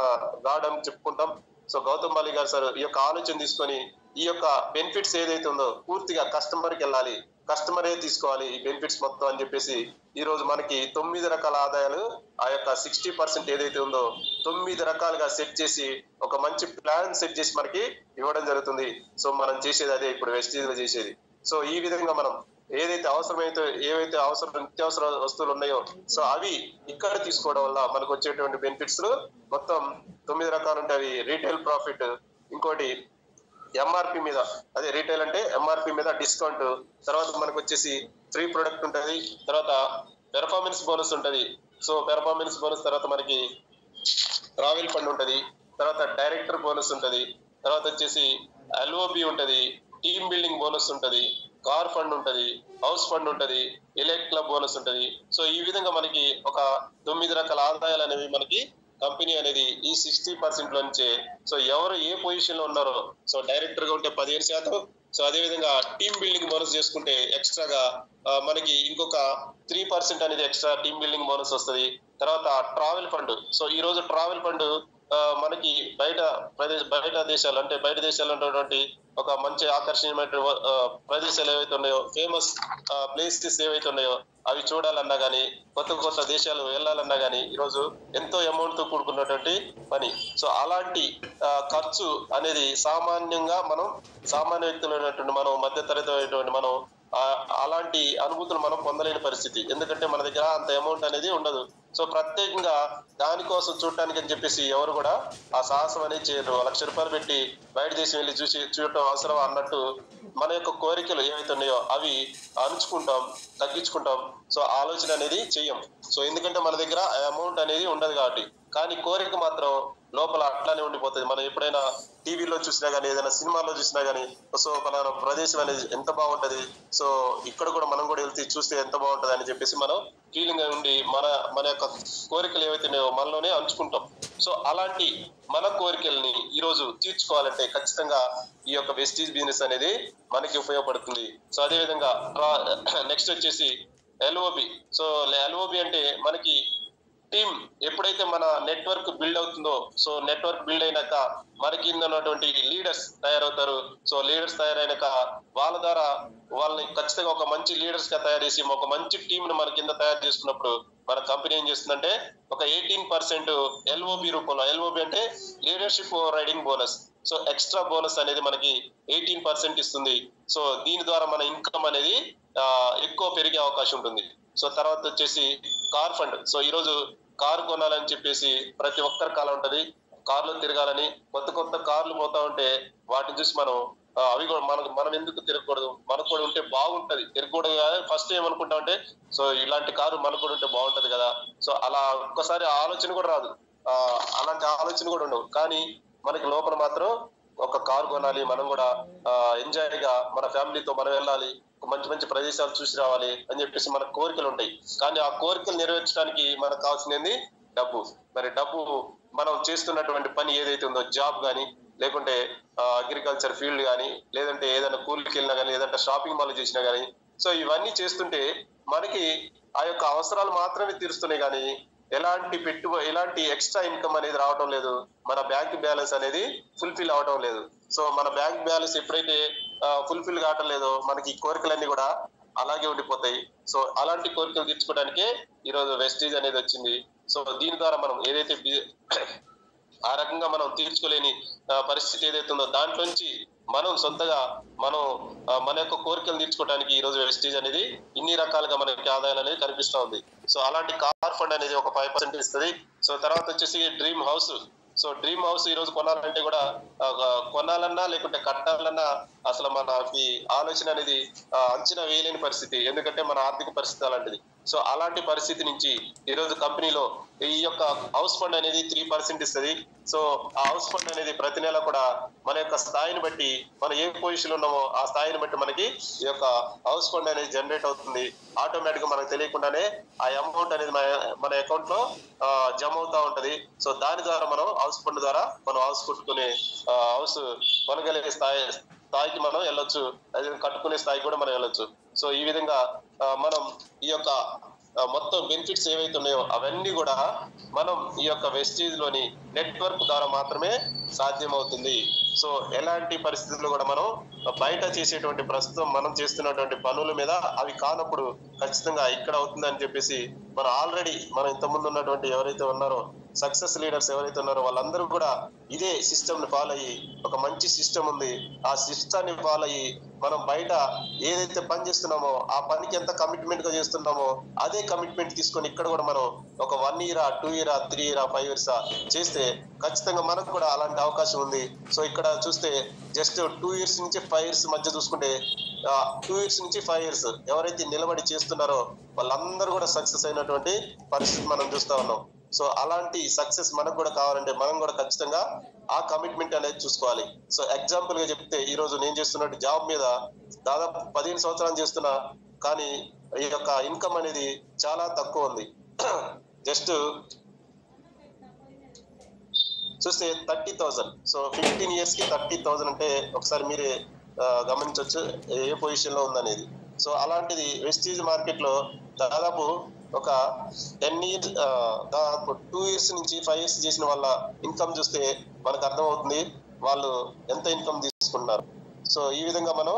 గాడ్ అని చెప్పుకుంటాం. సో గౌతమ్ బాలి గారు సార్ ఈ యొక్క ఆలోచన తీసుకొని ఈ యొక్క బెనిఫిట్స్ ఏదైతే ఉందో పూర్తిగా కస్టమర్కి వెళ్ళాలి, కస్టమరే తీసుకోవాలి ఈ బెనిఫిట్స్ మొత్తం అని చెప్పేసి ఈ రోజు మనకి 9 రకాల ఆదాయాలు ఆ యొక్క 60% ఏదైతే ఉందో 9 రకాలుగా సెట్ చేసి ఒక మంచి ప్లాన్ సెట్ చేసి మనకి ఇవ్వడం జరుగుతుంది. సో మనం చేసేది అదే ఇప్పుడు వెస్టీజ్ లో చేసేది. సో ఈ విధంగా మనం ఏవైతే నిత్యావసర వస్తువులు ఉన్నాయో సో అవి ఇక్కడ తీసుకోవడం వల్ల మనకు వచ్చేటువంటి బెనిఫిట్స్ మొత్తం 9 రకాలు ఉంటాయి. రీటైల్ ప్రాఫిట్, ఇంకోటి ఎంఆర్పి మీద, అదే రీటైల్ అంటే ఎంఆర్పి మీద డిస్కౌంట్, తర్వాత మనకు వచ్చేసి ఫ్రీ ప్రొడక్ట్ ఉంటది, తర్వాత పెర్ఫార్మెన్స్ బోనస్ ఉంటది. సో పెర్ఫార్మెన్స్ బోనస్ తర్వాత మనకి ట్రావెల్ ఫండ్ ఉంటది, తర్వాత డైరెక్టర్ బోనస్ ఉంటది, తర్వాత వచ్చేసి ఎల్ఓబి ఉంటది, టీమ్ బిల్డింగ్ బోనస్ ఉంటది, కార్ ఫండ్ ఉంటది, హౌస్ ఫండ్ ఉంటది, ఎలైట్ క్లబ్ బోనస్ ఉంటది. సో ఈ విధంగా మనకి ఒక 9 రకాల ఆదాయాలు అనేవి మనకి కంపెనీ అనేది ఈ 60% లో నుంచే. సో ఎవరు ఏ పొజిషన్ లో ఉన్నారో, సో డైరెక్టర్ గా ఉంటే 15%, సో అదే విధంగా టీమ్ బిల్డింగ్ బోనస్ చేసుకుంటే ఎక్స్ట్రాగా మనకి ఇంకొక 3% అనేది ఎక్స్ట్రా టీమ్ బిల్డింగ్ బోనస్ వస్తుంది. తర్వాత ట్రావెల్ ఫండ్, సో ఈ రోజు ట్రావెల్ ఫండ్ మనకి బయట దేశాలు అంటే బయట దేశాల్లో ఉన్నటువంటి ఒక మంచి ఆకర్షణీయమైన ప్రదేశాలు ఏవైతే ఉన్నాయో, ఫేమస్ ప్లేసెస్ ఏవైతే ఉన్నాయో అవి చూడాలన్నా కానీ, కొత్త దేశాలు వెళ్ళాలన్నా కానీ ఈరోజు ఎంతో అమౌంట్ తో కూడుకున్నటువంటి పని. సో అలాంటి ఖర్చు అనేది సామాన్య వ్యక్తులైనటువంటి మనం, మధ్యతరగతి అయినటువంటి మనం అలాంటి అనుభూతులు మనం పొందలేని పరిస్థితి. ఎందుకంటే మన దగ్గర అంత అమౌంట్ అనేది ఉండదు. సో ప్రత్యేకంగా దానికోసం చూడటానికి అని చెప్పేసి ఎవరు కూడా ఆ సాహసం అనేది చేయరు. 1,00,000 రూపాయలు పెట్టి బయట దేశం వెళ్ళి చూడటం అవసరం అన్నట్టు మన యొక్క కోరికలు ఏవైతే ఉన్నాయో అవి అణుచుకుంటాం, తగ్గించుకుంటాం. సో ఆలోచన అనేది చెయ్యం. సో ఎందుకంటే మన దగ్గర అమౌంట్ అనేది ఉండదు కాబట్టి. కానీ కోరిక మాత్రం లోపల అట్లానే ఉండిపోతుంది. మనం ఎప్పుడైనా టీవీలో చూసినా కానీ, ఏదైనా సినిమాలో చూసినా కానీ, సో పలానా ప్రదేశం అనేది ఎంత బాగుంటది, సో ఇక్కడ కూడా మనం కూడా వెళ్తే చూస్తే ఎంత బాగుంటది అని చెప్పేసి మనం ఫీలింగ్ ఉండి మన యొక్క కోరికలు ఏవైతే ఉన్నాయో మనలోనే అంచుకుంటాం. సో అలాంటి మన కోరికల్ని ఈ రోజు తీర్చుకోవాలంటే ఖచ్చితంగా ఈ యొక్క వెస్టీజ్ బిజినెస్ అనేది మనకి ఉపయోగపడుతుంది. సో అదే విధంగా నెక్స్ట్ వచ్చేసి ఎల్ఓబి. సో ఎల్ఓబి అంటే మనకి టీమ్ ఎప్పుడైతే మన నెట్వర్క్ బిల్డ్ అవుతుందో, సో నెట్వర్క్ బిల్డ్ అయినాక మనకి ఉన్నటువంటి లీడర్స్ తయారవుతారు. సో లీడర్స్ తయారైనాక వాళ్ళ ద్వారా వాళ్ళని ఖచ్చితంగా ఒక మంచి లీడర్స్ గా తయారు చేసి ఒక మంచి టీమ్ ను మన కింద తయారు చేసుకున్నప్పుడు మన కంపెనీ ఏం చేస్తుందంటే ఒక 18% ఎల్ఓబి రూపంలో, ఎల్ఓబి అంటే leadership riding bonus, so extra bonus అనేది మనకి 18% ఇస్తుంది. సో దీని ద్వారా మన ఇన్కమ్ అనేది ఎక్కువ పెరిగే అవకాశం ఉంటుంది. సో తర్వాత వచ్చేసి కార్ ఫండ్. సో ఈ రోజు కారు కొనాలని చెప్పేసి ప్రతి ఒక్కరి కాలం ఉంటది, కార్లో తిరగాలని. కొత్త కార్లు పోతా ఉంటే వాటిని చూసి అవి కూడా మనం ఎందుకు తిరగకూడదు, మనకు కూడా ఉంటే బాగుంటది. తిరగకూడదు కదా, ఫస్ట్ ఏమనుకుంటాం అంటే సో ఇలాంటి కారు మనకు కూడా ఉంటే బాగుంటది కదా. సో అలా ఒక్కసారి ఆలోచన కూడా రాదు, అలాంటి ఆలోచన కూడా ఉండవు. కానీ మనకి లోపల మాత్రం ఒక కారు కొనాలి, మనం కూడా ఎంజాయ్ గా మన ఫ్యామిలీతో మనం వెళ్ళాలి, మంచి ప్రదేశాలు చూసి రావాలి అని చెప్పేసి మన కోరికలు ఉంటాయి. కానీ ఆ కోరికలు నెరవేర్చడానికి మనకు కావాల్సింది డబ్బు. మరి డబ్బు మనం చేస్తున్నటువంటి పని ఏదైతే ఉందో, జాబ్ కానీ, లేకుంటే అగ్రికల్చర్ ఫీల్డ్ కానీ, లేదంటే ఏదైనా కూలికి వెళ్ళినా కానీ, లేదంటే షాపింగ్ మాల్ చేసినా కానీ, సో ఇవన్నీ చేస్తుంటే మనకి ఆ యొక్క అవసరాలు మాత్రమే తీరుస్తున్నాయి కానీ ఎలాంటి ఎక్స్ట్రా ఇన్కమ్ అనేది రావడం లేదు. మన బ్యాంక్ బ్యాలెన్స్ అనేది ఫుల్ఫిల్ అవడం లేదు. సో మన బ్యాంక్ బ్యాలెన్స్ ఎప్పుడైతే ఫుల్ఫిల్ కావటం లేదో మనకి ఈ కోరికలన్నీ కూడా అలాగే ఉండిపోతాయి. సో అలాంటి కోరికలు తీర్చుకోవడానికే ఈరోజు వెస్టీజ్ అనేది వచ్చింది. సో దీని ద్వారా మనం ఏదైతే ఆ రకంగా మనం తీర్చుకోలేని పరిస్థితి ఏదైతే ఉందో దాంట్లోంచి మనం సొంతగా మన యొక్క కోరికలు తీర్చుకోవడానికి ఈ రోజు వెస్టీజ్ అనేది ఇన్ని రకాలుగా మనకి ఆదాయాలు అనేది కనిపిస్తా ఉంది. సో అలాంటి కార్ ఫండ్ అనేది ఒక 5% ఇస్తుంది. సో తర్వాత వచ్చేసి dream house. So dream house ఈ రోజు కొనాలంటే కూడా కొనాలన్నా లేకుంటే కట్టాలన్నా అసలు మనకి ఆలోచన అనేది అంచనా వేయలేని పరిస్థితి. ఎందుకంటే మన ఆర్థిక పరిస్థితి అలాంటిది. సో అలాంటి పరిస్థితి నుంచి ఈరోజు కంపెనీలో ఈ యొక్క హౌస్ ఫండ్ అనేది 3% ఇస్తుంది. సో ఆ హౌస్ ఫండ్ అనేది ప్రతి నెల కూడా మన యొక్క స్థాయిని బట్టి, మనం ఏ పొజిషన్ ఉన్నామో ఆ స్థాయిని బట్టి మనకి ఈ యొక్క హౌస్ ఫండ్ అనేది జనరేట్ అవుతుంది. ఆటోమేటిక్ గా మనకు తెలియకుండానే ఆ అమౌంట్ అనేది మన అకౌంట్ లో జమ అవుతా ఉంటది. సో దాని ద్వారా మనం హౌస్ ఫండ్ ద్వారా మనం హౌస్ కొట్టుకునే హౌస్ కొనగలిగే స్థాయికి మనం వెళ్ళొచ్చు, అది కట్టుకునే స్థాయికి కూడా మనం వెళ్ళొచ్చు. సో ఈ విధంగా మనం ఈ యొక్క మొత్తం బెనిఫిట్స్ ఏవైతే ఉన్నాయో అవన్నీ కూడా మనం ఈ యొక్క వెస్టీజ్ లోని నెట్వర్క్ ద్వారా మాత్రమే సాధ్యమవుతుంది. సో ఎలాంటి పరిస్థితుల్లో కూడా మనం బయట చేసేటువంటి ప్రస్తుతం మనం చేస్తున్నటువంటి పనుల మీద అవి కానప్పుడు ఖచ్చితంగా ఇక్కడ అవుతుందని చెప్పేసి మనం ఆల్రెడీ మనం ఇంతకుముందు ఉన్నటువంటి ఎవరైతే ఉన్నారో సక్సెస్ లీడర్స్ ఎవరైతే ఉన్నారో వాళ్ళందరూ కూడా ఇదే సిస్టమ్ ని ఫాలో అయ్యి ఒక మంచి సిస్టమ్ ఉంది ఆ సిస్టాన్ని ఫాలో అయ్యి మనం బయట ఏదైతే పని చేస్తున్నామో ఆ పనికి ఎంత కమిట్మెంట్ గా చేస్తున్నామో అదే కమిట్మెంట్ తీసుకొని ఇక్కడ కూడా మనం ఒక 1 ఇయర్ 2 ఇయర్ 3 ఇయర్ 5 ఇయర్స్ చేస్తే ఖచ్చితంగా మనకు కూడా అలాంటి అవకాశం ఉంది. సో ఇక్కడ చూస్తే జస్ట్ 2 ఇయర్స్ నుంచి 5 ఇయర్స్ మధ్య చూసుకుంటే 2 ఇయర్స్ నుంచి 5 ఇయర్స్ ఎవరైతే నిలబడి చేస్తున్నారో వాళ్ళందరూ కూడా సక్సెస్ అయినటువంటి పరిస్థితి మనం చూస్తా ఉన్నాం. సో అలాంటి సక్సెస్ మనకు కూడా కావాలంటే మనం కూడా ఖచ్చితంగా ఆ కమిట్మెంట్ అనేది చూసుకోవాలి. సో ఎగ్జాంపుల్ గా చెప్తే ఈ రోజు నేను చేస్తున్నట్టు జాబ్ మీద దాదాపు 15 సంవత్సరాలు చేస్తున్నా కానీ ఈ యొక్క ఇన్కమ్ అనేది చాలా తక్కువ ఉంది. జస్ట్ చూస్తే 30,000. సో 15 ఇయర్స్ కి 30,000 అంటే ఒకసారి మీరే గమనించవచ్చు ఏ పొజిషన్ లో ఉందనేది. సో అలాంటిది వెస్టీజ్ మార్కెట్ లో దాదాపు ఒక 10 ఇయర్స్ దాదాపు 2 ఇయర్స్ నుంచి 5 ఇయర్స్ చేసిన వాళ్ళ ఇన్కమ్ చూస్తే మనకు అర్థమవుతుంది వాళ్ళు ఎంత ఇన్కమ్ తీసుకుంటున్నారు. సో ఈ విధంగా మనం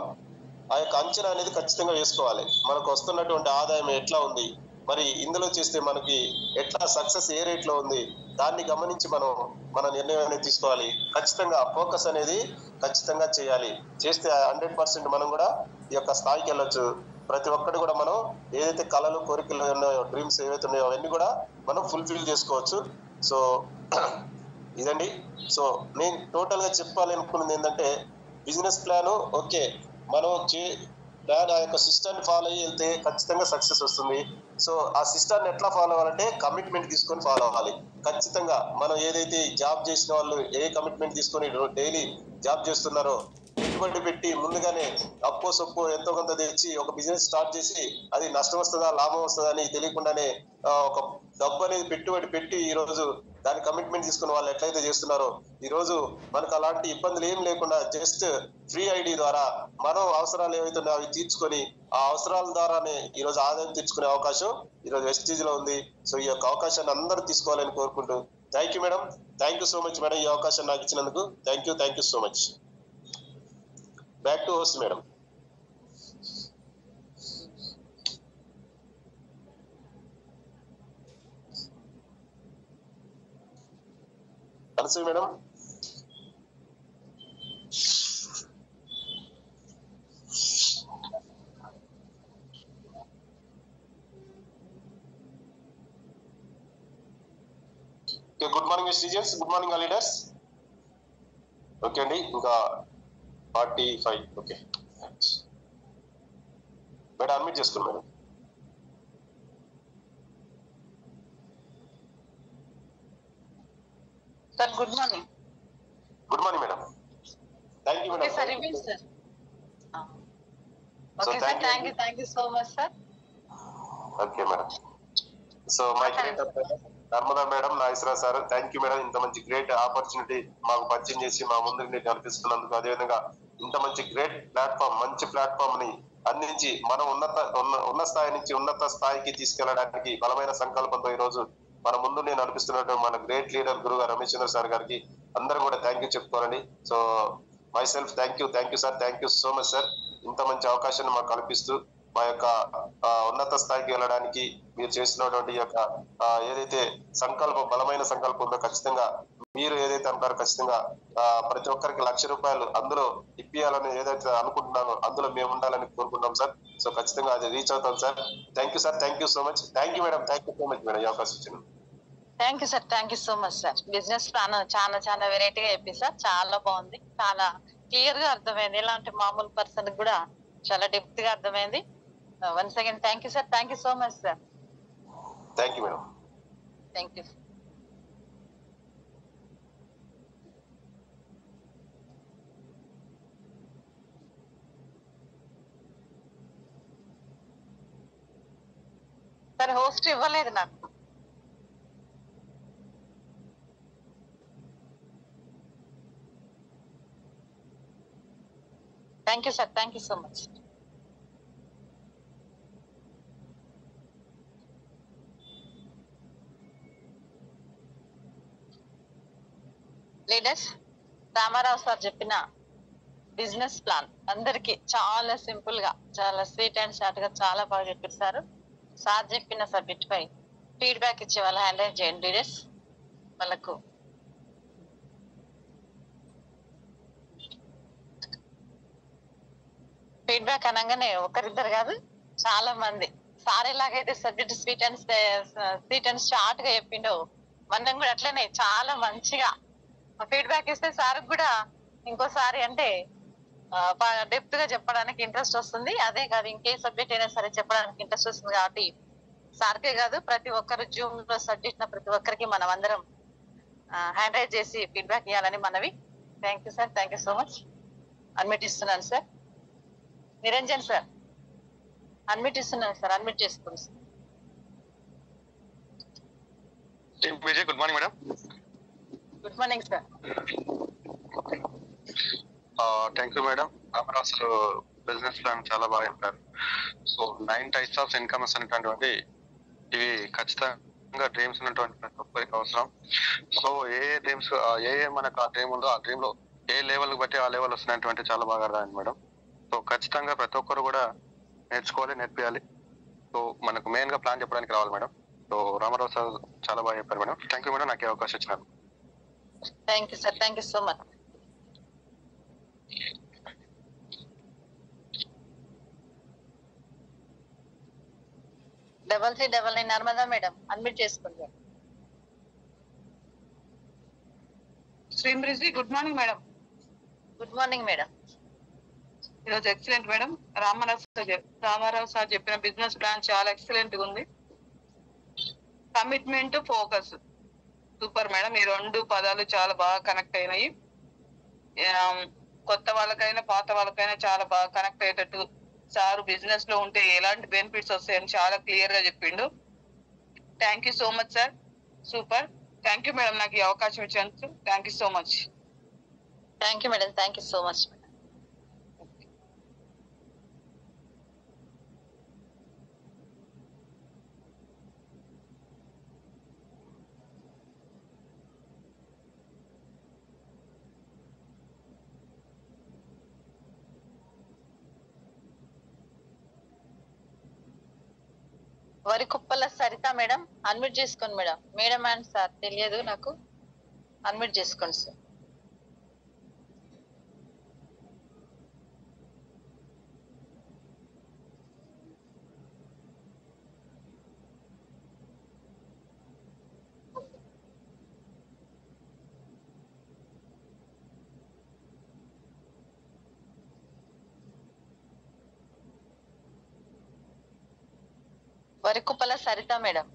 ఆ యొక్క అంచనా అనేది ఖచ్చితంగా వేసుకోవాలి. మనకు వస్తున్నటువంటి ఆదాయం ఎట్లా ఉంది, మరి ఇందులో చేస్తే మనకి ఎట్లా సక్సెస్ ఏ రేట్ లో ఉంది దాన్ని గమనించి మనం మన నిర్ణయం అనేది తీసుకోవాలి. ఖచ్చితంగా ఫోకస్ అనేది ఖచ్చితంగా చేయాలి. చేస్తే 100% మనం కూడా ఈ యొక్క స్థాయికి వెళ్ళొచ్చు. ప్రతి ఒక్కటి కూడా మనం ఏదైతే కళలు కోరికలు ఉన్నాయో డ్రీమ్స్ ఏవైతే ఉన్నాయో అవన్నీ కూడా మనం ఫుల్ఫిల్ చేసుకోవచ్చు. సో ఇదండి. సో నేను టోటల్ గా చెప్పాలి అనుకున్నది ఏంటంటే బిజినెస్ ప్లాన్ ఓకే మనం ప్లాన్ ఆ యొక్క సిస్టాన్ని ఫాలో అయ్యి వెళ్తే ఖచ్చితంగా సక్సెస్ వస్తుంది. సో ఆ సిస్టాన్ని ఎట్లా ఫాలో అవ్వాలంటే కమిట్మెంట్ తీసుకొని ఫాలో అవ్వాలి. ఖచ్చితంగా మనం ఏదైతే జాబ్ చేసిన వాళ్ళు ఏ కమిట్మెంట్ తీసుకొని డైలీ జాబ్ చేస్తున్నారో పెట్టుబడి పెట్టి ముందుగానే అప్పో సొప్పో ఎంతో కొంత తెచ్చి ఒక బిజినెస్ స్టార్ట్ చేసి అది నష్టం వస్తుందా లాభం వస్తుందా అని తెలియకుండానే ఒక డబ్బు అనేది పెట్టుబడి పెట్టి ఈ రోజు దాని కమిట్మెంట్ తీసుకున్న వాళ్ళు ఎట్లయితే చేస్తున్నారో ఈ రోజు మనకు అలాంటి ఇబ్బందులు ఏం లేకుండా జస్ట్ ఫ్రీ ఐడి ద్వారా మనం అవసరాలు ఏవైతే ఉన్నాయో అవి తీర్చుకొని ఆ అవసరాల ద్వారానే ఈ రోజు ఆదాయం తీర్చుకునే అవకాశం ఈ రోజు వెస్టీజ్ లో ఉంది. సో ఈ యొక్క అవకాశాన్ని అందరూ తీసుకోవాలని కోరుకుంటూ thank you madam. Thank you so much madam ఈ అవకాశం నాకు ఇచ్చినందుకు. Thank you so much. Back to host madam. Anasuya madam. Good morning students, good morning all leaders. Okay అండి, ఇంకా 45. ఓకే మేడం అడ్మిట్ చేసుకోండి madam. Sir good morning. Good morning madam. Thank you madam. Sir reveal sir. Okay sir, thank you so much sir. Okay madam. So my great Narmada madam, Nageswararao sir, thank you madam. ఇంత మంచి great opportunity మాకు పరిచయం చేసి మా ముందుకు కల్పిస్తున్నందుకు, అదేవిధంగా ఇంత మంచి గ్రేట్ ప్లాట్ఫామ్ మంచి ప్లాట్ఫామ్ ని అందించి మనం ఉన్న స్థాయి నుంచి ఉన్నత స్థాయికి తీసుకెళ్లడానికి బలమైన సంకల్పంతో ఈ రోజు మన ముందు నేను నడిపిస్తున్నటువంటి మన గ్రేట్ లీడర్ గురుగా రమేష్ చంద్ర సార్ గారికి అందరూ కూడా థ్యాంక్ యూ చెప్పుకోవాలండి. So myself thank you sir, thank you so much sir. ఇంత మంచి అవకాశాన్ని మాకు కల్పిస్తూ మా యొక్క ఉన్నత స్థాయికి వెళ్ళడానికి మీరు చేస్తున్నటువంటి యొక్క ఏదైతే బలమైన సంకల్పం ఉందో ఖచ్చితంగా మీరు ఏదైతే అంటారో ఖచ్చితంగా ప్రతి ఒక్కరికి ₹1,00,000 అందులో ఇప్పియాలని ఏదైతే అనుకుంటున్నారో అందులో మేము ఉండాలని కోరుకుంటాం సార్. సో ఖచ్చితంగా అది రీచ్ అవుతాం sir. Thank you so much. Thank you madam. Thank you so much madam ఈ అవకాశం ఇచ్చిన. Thank you sir, thank you so much sir. Business plan చాలా వెరైటీగా చెప్పి సార్, చాలా బాగుంది, చాలా క్లియర్ గా అర్థమైంది. ఇలాంటి మామూలు పర్సన్ కూడా చాలా డెప్త్ గా అర్థమైంది. Once again thank you sir, thank you so much sir. Thank you madam. Thank you. Sir host ఇవ్వలేదు నాకు. థ్యాంక్ you sir, thank you so మచ్. లీడర్స్ రామారావు సార్ చెప్పిన బిజినెస్ ప్లాన్ అందరికి చాలా సింపుల్ గా, చాలా స్వీట్ అండ్ షార్ట్ గా చాలా బాగా చెప్పిస్తారు. సార్ చెప్పిన సబ్జెక్ట్ పై ఫీడ్బ్యాక్ ఇచ్చే వాళ్ళ హ్యాండ్ రైజ్ చేయండి లీడర్స్. వాళ్ళకు ఫీడ్బ్యాక్ అనగానే ఒకరిద్దరు కాదు, చాలా మంది. సార్ ఎలాగైతే సబ్జెక్ట్ స్వీట్ అండ్ షార్ట్ గా చెప్పిండో, మనం కూడా అట్లనే చాలా మంచిగా ఫీడ్బ్యాక్ ఇస్తే సార్ కూడా ఇంకోసారి అంటే డెప్త్ గా చెప్పడానికి ఇంట్రెస్ట్ వస్తుంది. అదే కాదు, ఇంకే సబ్జెక్ట్ అయినా సరే చెప్పడానికి ఇంట్రెస్ట్ వస్తుంది. కాబట్టి సార్కే కాదు, ప్రతి ఒక్కరు జూమ్ లో సబ్జెక్ట్ ప్రతి ఒక్కరికి మనం అందరం హ్యాండ్ రైజ్ చేసి ఫీడ్బ్యాక్ ఇవ్వాలని మనవి. Thank you sir, thank you so much. Admit ఇస్తున్నాను సార్. నిరంజన్ సార్ అడ్మిట్ ఇస్తున్నాను సార్, అడ్మిట్ చేసుకోండి sir. Vijay, good morning madam. Good morning sir. Thank you madam. అసలు బిజినెస్ ప్లాన్ చాలా బాగా చెప్పారు. సో 9 టైప్స్ ఆఫ్ ఇన్కమ్స్ అనేటువంటి ఇవి ఖచ్చితంగా డ్రీమ్స్ ఉన్నటువంటి ప్రతి ఒక్కరికి అవసరం. సో ఏ డ్రీమ్స్ మనకు ఆ డ్రీమ్ ఉందో ఆ డ్రీమ్ లో ఏ లెవెల్ బట్టి ఆ లెవెల్ వస్తున్నటువంటి చాలా బాగా అర్థమైంది మేడం. సో ఖచ్చితంగా ప్రతి ఒక్కరు కూడా నేర్చుకోవాలి, నేర్పియాలి. సో మనకు మెయిన్ గా ప్లాన్ చెప్పడానికి రావాలి మేడం. సో రామారావు సార్ చాలా బాగా చెప్పారు మేడం. థ్యాంక్ యూ మేడం, నాకు అవకాశం ఇచ్చినారు. Thank you sir, thank you so much. Double 399 Narmada madam admit చేసుకోండి. శ్రీమృజి, good morning madam. Good morning madam. ఈరోజు ఎక్సలెంట్ మేడం. రామారావు సార్ చెప్పిన బిజినెస్ ప్లాన్ చాలా ఎక్సలెంట్ గా ఉంది. Commitment, focus super madam. ఈ 2 పదాలు చాలా బాగా కనెక్ట్ అయినాయి. కొత్త వాళ్ళకైనా పాత వాళ్ళకైనా చాలా బాగా కనెక్ట్ అయ్యేటట్టు సార్ బిజినెస్ లో ఉంటే ఎలాంటి బెనిఫిట్స్ వస్తాయని చాలా క్లియర్ గా చెప్పిండు. Thank you so much sir, super. Thank you madam, నాకు ఈ అవకాశం ఇచ్చినందుకు. Thank you so much. Thank you madam, thank you so much. Varikuppala Saritha madam unmute చేసుకోండి మేడం. మేడం అండ్ సార్ తెలియదు నాకు, అన్మ్యూట్ చేసుకోండి sir. Varikuppala Saritha madam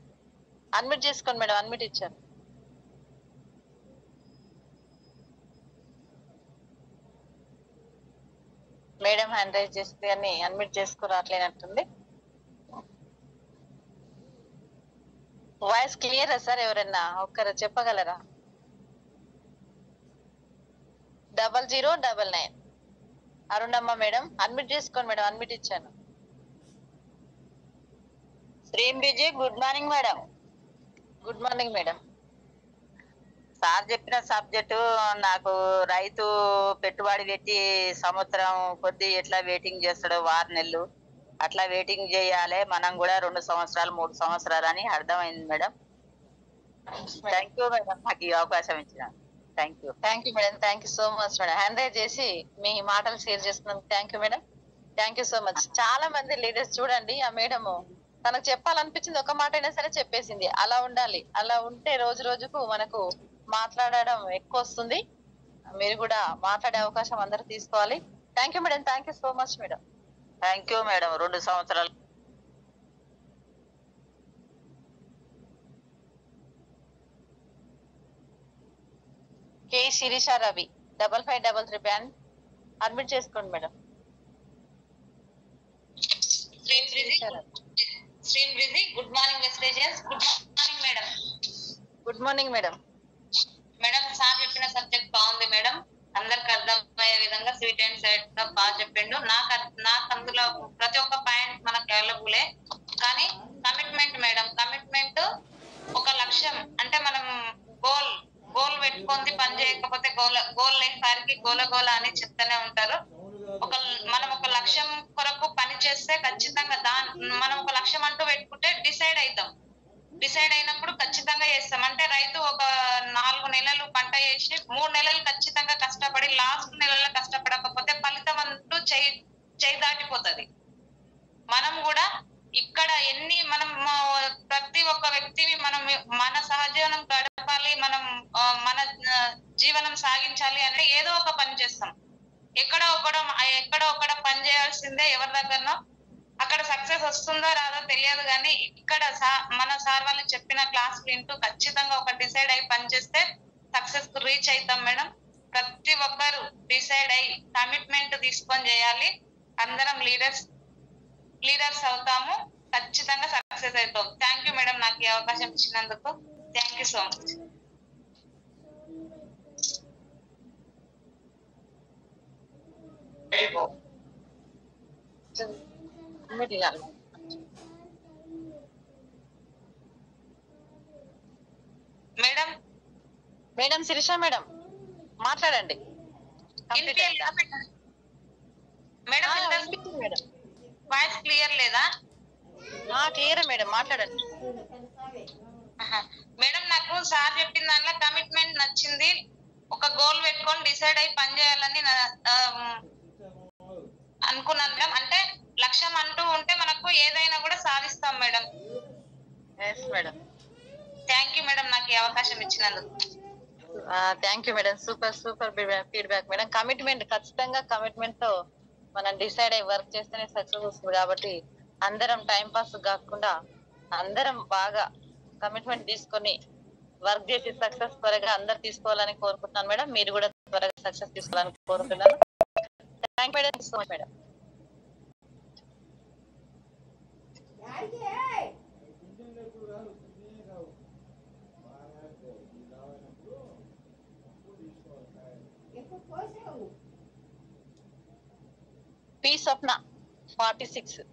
unmute చేసుకోండి మేడం, అన్మ్యూట్ ఇచ్చారు. మేడం హ్యాండ్ రైజ్ చేస్తే అని అన్మ్యూట్ చేసుకోరాట్లేనట్టుంది. వాయిస్ క్లియరా సార్? ఎవరన్నా ఒక్కరు చెప్పగలరా? 0099 అరుణమ్మ మేడం అన్మ్యూట్ చేసుకోండి మేడం, అన్మ్యూట్ ఇచ్చాను. శ్రీంబిజీ, good morning madam. Good morning madam. Sir చెప్పిన సబ్జెక్టు నాకు రైతు పెట్టుబడి పెట్టి సంవత్సరం కొద్ది ఎట్లా వెయిటింగ్ చేస్తాడో 6 నెలలు అట్లా వెయిటింగ్ చేయాలి, మనం కూడా 2 సంవత్సరాలు 3 సంవత్సరాలు అని అర్థమైంది మేడం. థ్యాంక్ యూ మేడం, నాకు ఈ అవకాశం ఇచ్చిన. Thank you. Thank you madam, thank you so much madam. Hand rise చేసి మీ మాటలు షేర్ చేస్తున్నందుకు thank you madam, thank you so much. చాలా మంది లీడర్స్ చూడండి, ఆ మేడం తనకు చెప్పాలనిపించింది ఒక మాట అయినా సరే చెప్పేసింది. అలా ఉండాలి, అలా ఉంటే రోజు రోజుకు మనకు మాట్లాడడం ఎక్కువ వస్తుంది. మీరు కూడా మాట్లాడే అవకాశం అందరూ తీసుకోవాలి. Thank you madam, thank you so much madam. Thank you madam. 2 సంవత్సరాలు. K Sirisha Ravi 5533 band admit చేసుకోండి మేడం. శ్రీమృజి, good morning messages. Good morning madam. Good morning madam. Madam sir చెప్పిన సబ్జెక్ట్ బాగుంది మేడం, అందరికి అర్థమయ్యే విధంగా స్వీట్ అండ్ సైడ్ గా బాగా చెప్పిండు. నాకు అందులో ప్రతి ఒక్క పాయింట్ మనకు అవైలబులే. కానీ కమిట్మెంట్ మేడం, కమిట్మెంట్ ఒక లక్ష్యం అంటే మనం గోల్ గోల్ పెట్టుకుంది పని చేయకపోతే గోల్ లేని వారికి గోల అని చెప్తూనే ఉంటారు. మనం ఒక లక్ష్యం కొరకు పని చేస్తే ఖచ్చితంగా మనం ఒక లక్ష్యం అంటూ పెట్టుకుంటే డిసైడ్ అవుతాం. డిసైడ్ అయినప్పుడు ఖచ్చితంగా చేస్తాం. అంటే రైతు ఒక 4 నెలలు పంట చేసి 3 నెలలు ఖచ్చితంగా కష్టపడి లాస్ట్ నెలలో కష్టపడకపోతే ఫలితం అంటూ చేయి దాటిపోతుంది. మనం కూడా ఇక్కడ మనం ప్రతి ఒక్క వ్యక్తిని మనం మన సహజీవనం గడపాలి, మనం మన జీవనం సాగించాలి అంటే ఏదో ఒక పని చేస్తాం. ఎక్కడో ఒకడ పని చేయాల్సిందే ఎవరి దగ్గరనో. అక్కడ సక్సెస్ వస్తుందో రాదో తెలియదు, కానీ ఇక్కడ మన సార్ వాళ్ళు చెప్పిన క్లాస్ వింటూ ఖచ్చితంగా ఒక డిసైడ్ అయ్యి పని చేస్తే సక్సెస్ కు రీచ్ అవుతాం మేడం. ప్రతి ఒక్కరు డిసైడ్ అయ్యి కమిట్మెంట్ తీసుకొని చేయాలి. అందరం లీడర్స్ అవుతాము, ఖచ్చితంగా సక్సెస్ అవుతాం. థ్యాంక్ యూ మేడం, నాకు ఈ అవకాశం ఇచ్చినందుకు. Thank you so much. Madam madam Sirisha madam మాట్లాడండి. మేడం వాయిస్ క్లియర్ లేదా? క్లియర్ మేడం, మాట్లాడండి. మేడం నాకు సార్ చెప్పిన దాంట్లో కమిట్మెంట్ నచ్చింది. ఒక గోల్ పెట్టుకొని డిసైడ్ అయ్యి పని చేయాలని అనుకున్నాను మేడం. అంటే లక్ష్యం అంటూ ఉంటే మనకు ఏదైనా కూడా సాధిస్తాం madam. Madam thank you madam, నాకు ఈ అవకాశం ఇచ్చినందుకు. Thank you madam, super feedback madam. Commitment, ఖచ్చితంగా కమిట్మెంట్ తో మనం డిసైడ్ అయ్యి వర్క్ చేస్తేనే సక్సెస్ వస్తుంది. కాబట్టి అందరం టైం పాస్ కాకుండా అందరం బాగా కమిట్మెంట్ తీసుకొని వర్క్ చేసి సక్సెస్ త్వరగా అందరు తీసుకోవాలని కోరుకుంటున్నాను మేడం. మీరు కూడా త్వరగా సక్సెస్ తీసుకోవాలని కోరుకుంటున్నాను. Thank madam, so much madam. P Swapna 46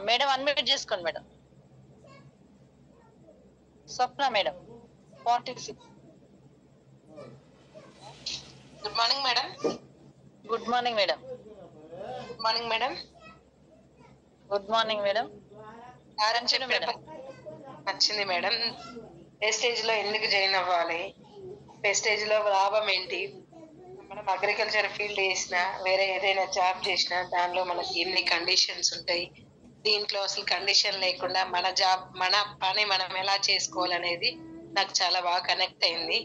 madam, unmute చేసుకోండి madam. Swapna madam 46. Good morning madam. Good morning madam. Good morning madam. Good morning madam. నచ్చింది మేడం. వేస్టేజ్ లో ఎందుకు జాయిన్ అవ్వాలి, వేస్టేజ్ లో లాభం ఏంటి, మనం అగ్రికల్చర్ ఫీల్డ్ చేసినా వేరే ఏదైనా జాబ్ చేసినా దానిలో మనకి ఎన్ని కండిషన్స్ ఉంటాయి, దీంట్లో అసలు కండిషన్ లేకుండా మన పని మనం ఎలా చేసుకోవాలనేది నాకు చాలా బాగా కనెక్ట్ అయింది